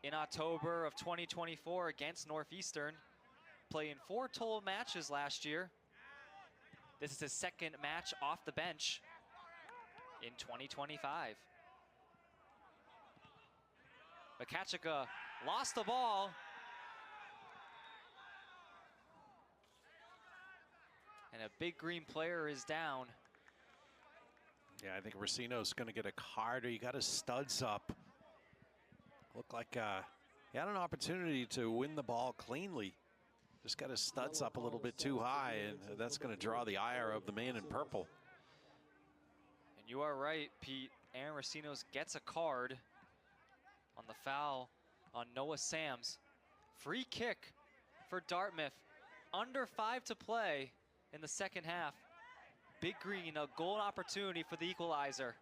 in October of 2024 against Northeastern. Playing 4 total matches last year. This is his second match off the bench in 2025. Makachika lost the ball. And a Big Green player is down. Yeah, I think Racino's going to get a card, or he got his studs up. Looked like he had an opportunity to win the ball cleanly. Just got his studs up a little bit too high, and that's going to draw the ire of the man in purple. And you are right, Pete. Aaron Racinos gets a card on the foul on Noah Sams. Free kick for Dartmouth. Under 5 to play in the second half. Big Green, a goal opportunity for the equalizer.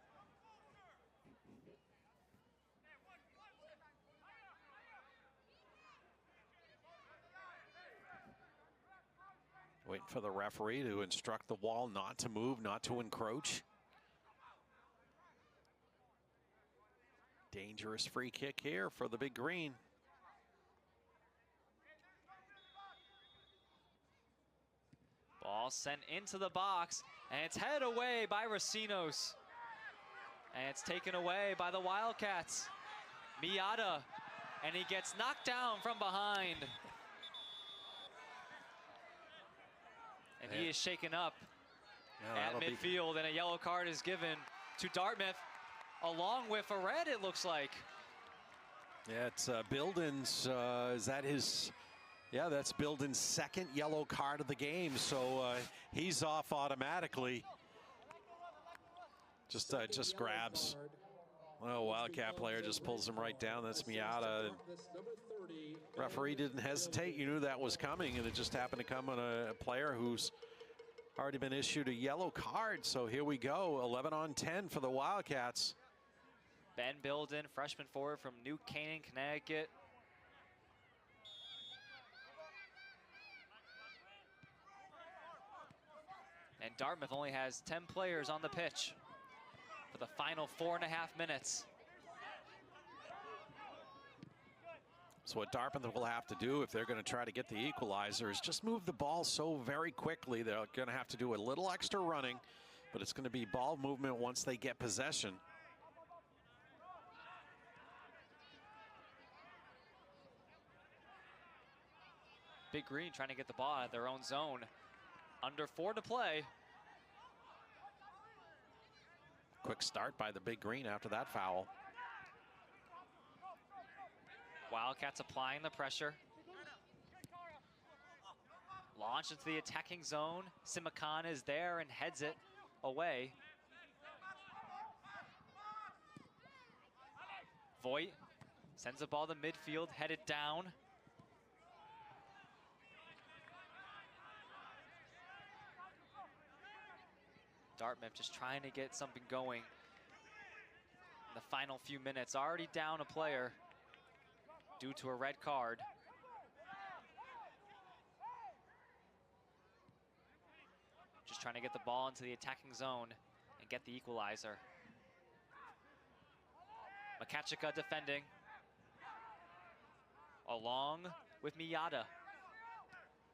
Waiting for the referee to instruct the wall not to move, not to encroach. Dangerous free kick here for the Big Green. Ball sent into the box, and it's headed away by Racinos. And it's taken away by the Wildcats. Miata, and he gets knocked down from behind. And he is shaken up at midfield, and a yellow card is given to Dartmouth, along with a red, it looks like. Yeah, it's Bilden's, is that his? Yeah, that's Bilden's second yellow card of the game, so he's off automatically. Just grabs. Well, Wildcat player just pulls him right down. That's Miata. Referee didn't hesitate. You knew that was coming, and it just happened to come on a player who's already been issued a yellow card. So here we go, 11 on 10 for the Wildcats. Ben Bilden, freshman forward from New Canaan, Connecticut. And Dartmouth only has 10 players on the pitch for the final 4.5 minutes. So what Dartmouth will have to do if they're going to try to get the equalizer is just move the ball so very quickly. They're going to have to do a little extra running, but it's going to be ball movement once they get possession. Big Green trying to get the ball out of their own zone. Under 4 to play. Quick start by the Big Green after that foul. Wildcats applying the pressure. Launch into the attacking zone. Simakan is there and heads it away. Voigt sends the ball to midfield, headed down. Dartmouth just trying to get something going in the final few minutes. Already down a player due to a red card. Just trying to get the ball into the attacking zone and get the equalizer. Makachika defending. Along with Miata.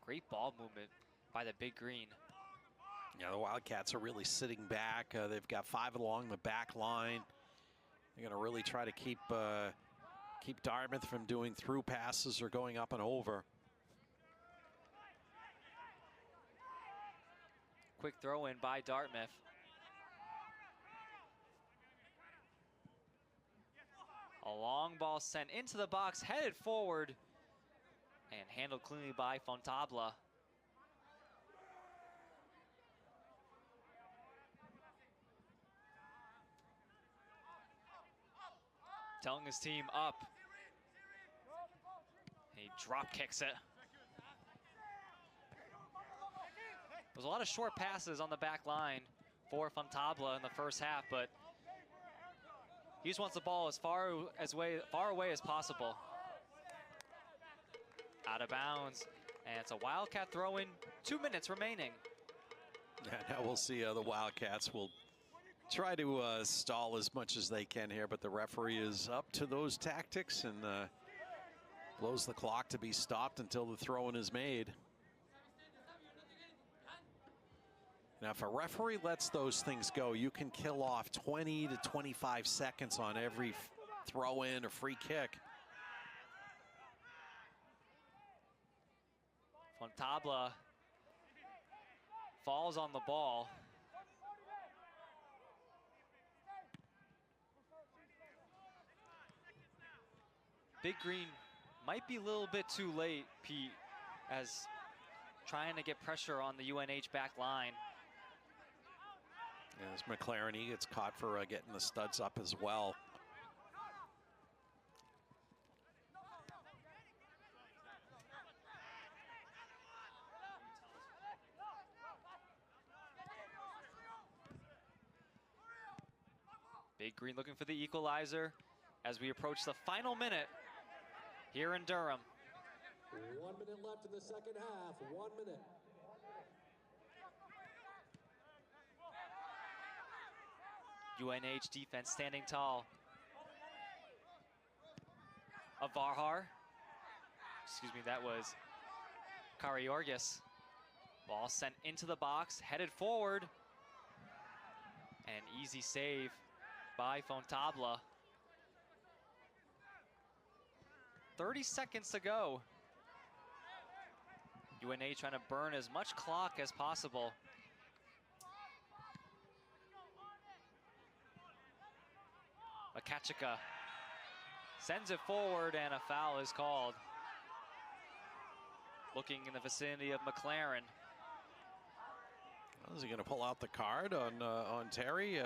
Great ball movement by the Big Green. Yeah, the Wildcats are really sitting back. They've got 5 along the back line. They're going to really try to keep Dartmouth from doing through passes or going up and over. Quick throw in by Dartmouth. A long ball sent into the box, headed forward, and handled cleanly by Fontabla. Telling his team up. He drop kicks it. There's a lot of short passes on the back line for Fontabla in the first half, but he just wants the ball as far away as possible. Out of bounds, and it's a Wildcat throw-in. 2 minutes remaining. Yeah, now we'll see the Wildcats will try to stall as much as they can here, but the referee is up to those tactics and blows the clock to be stopped until the throw-in is made. Now, if a referee lets those things go, you can kill off 20 to 25 seconds on every throw-in or free kick. Fontabla falls on the ball. Big Green might be a little bit too late, Pete, as trying to get pressure on the UNH back line. Yeah, as McLaren, he gets caught for getting the studs up as well. Big Green looking for the equalizer as we approach the final minute here in Durham. 1 minute left in the second half. 1 minute. UNH defense standing tall. Avarhar. Excuse me, that was Kariorgis. Ball sent into the box, headed forward. An easy save by Fontabla. 30 seconds to go. UNH trying to burn as much clock as possible. Makachika sends it forward and a foul is called. Looking in the vicinity of McLaren. Is he going to pull out the card on Terry?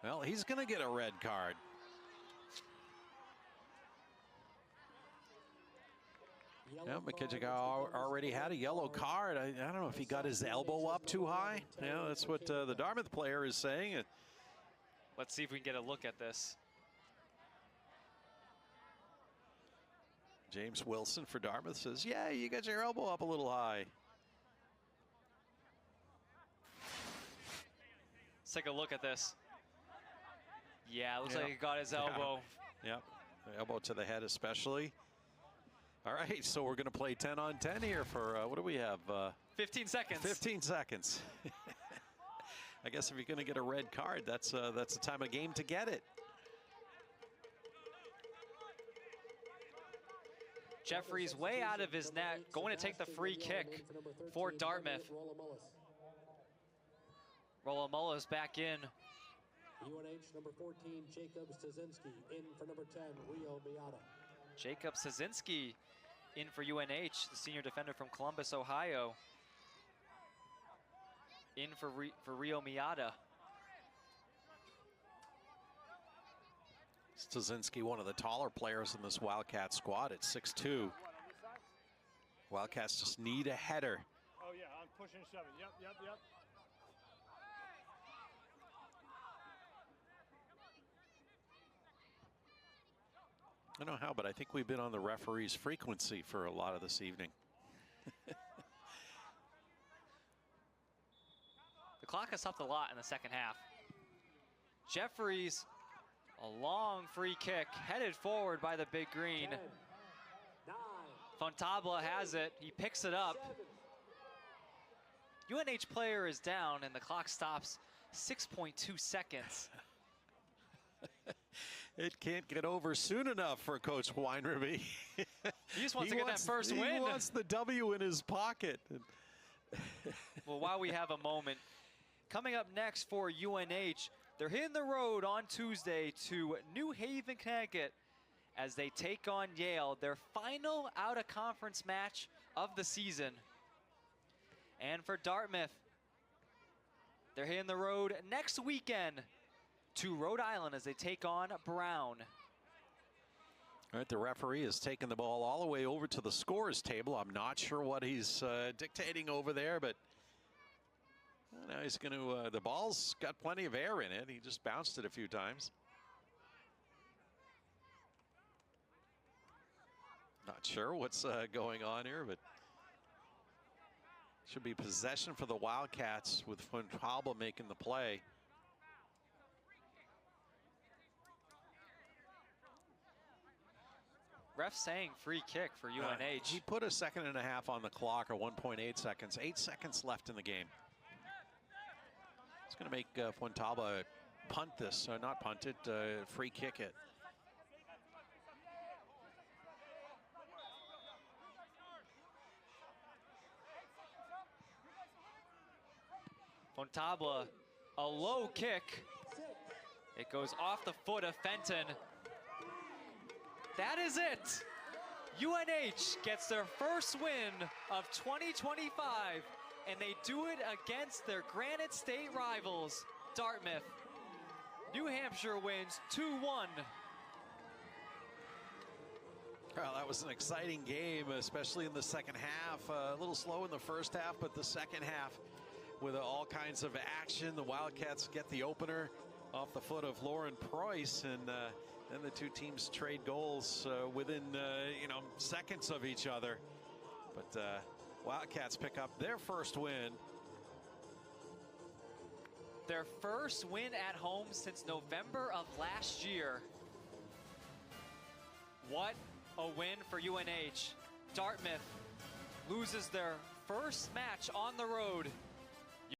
Well, he's going to get a red card. Yeah, McKittrick already had a yellow card. I don't know if he got his elbow up too high. Yeah, that's what the Dartmouth player is saying. Let's see if we can get a look at this. James Wilson for Dartmouth says, yeah, you got your elbow up a little high. Let's take a look at this. Yeah, looks like he got his elbow. Yep, elbow to the head especially. All right, so we're going to play 10 on 10 here for, what do we have? 15 seconds. 15 seconds. I guess if you're going to get a red card, that's the time of game to get it. Jeffries way out of his net, going to take the free kick for Dartmouth. Rolomola's back in. UNH number 14, Jacob Stasinski, in for number 10, Rio Miata. Jacob Stasinski in for UNH, the senior defender from Columbus, Ohio. In for Rio Miata. Stasinski, one of the taller players in this Wildcat squad at 6'2". Wildcats just need a header. Oh, yeah, I'm pushing 7. Yep. I don't know how, but I think we've been on the referee's frequency for a lot of this evening. The clock has stopped a lot in the second half. Jeffries, a long free kick headed forward by the big green. 10, 9, Fontabla has it. He picks it up. 7. UNH player is down and the clock stops 6.2 seconds. It can't get over soon enough for Coach Weinrebe. He just wants to get that first win. He wants the W in his pocket. Well, while we have a moment, coming up next for UNH, they're hitting the road on Tuesday to New Haven, Connecticut, as they take on Yale, their final out-of-conference match of the season. And for Dartmouth, they're hitting the road next weekend to Rhode Island as they take on Brown. All right, the referee has taken the ball all the way over to the scores table. I'm not sure what he's dictating over there, but now he's going to, the ball's got plenty of air in it. He just bounced it a few times. Not sure what's going on here, but should be possession for the Wildcats with Fontabla making the play. Ref saying free kick for UNH. He put a 1.5 seconds on the clock, or 1.8 seconds. 8 seconds left in the game. It's going to make Fontabla punt this, not punt it, free kick it. Fontabla, a low kick. It goes off the foot of Fenton. That is it. UNH gets their first win of 2025, and they do it against their Granite State rivals, Dartmouth. New Hampshire wins 2-1. Well, that was an exciting game, especially in the second half. A little slow in the first half, but the second half with all kinds of action. The Wildcats get the opener off the foot of Lauren Preuss, and then the two teams trade goals within seconds of each other. But Wildcats pick up their first win. Their first win at home since November of last year. What a win for UNH. Dartmouth loses their first match on the road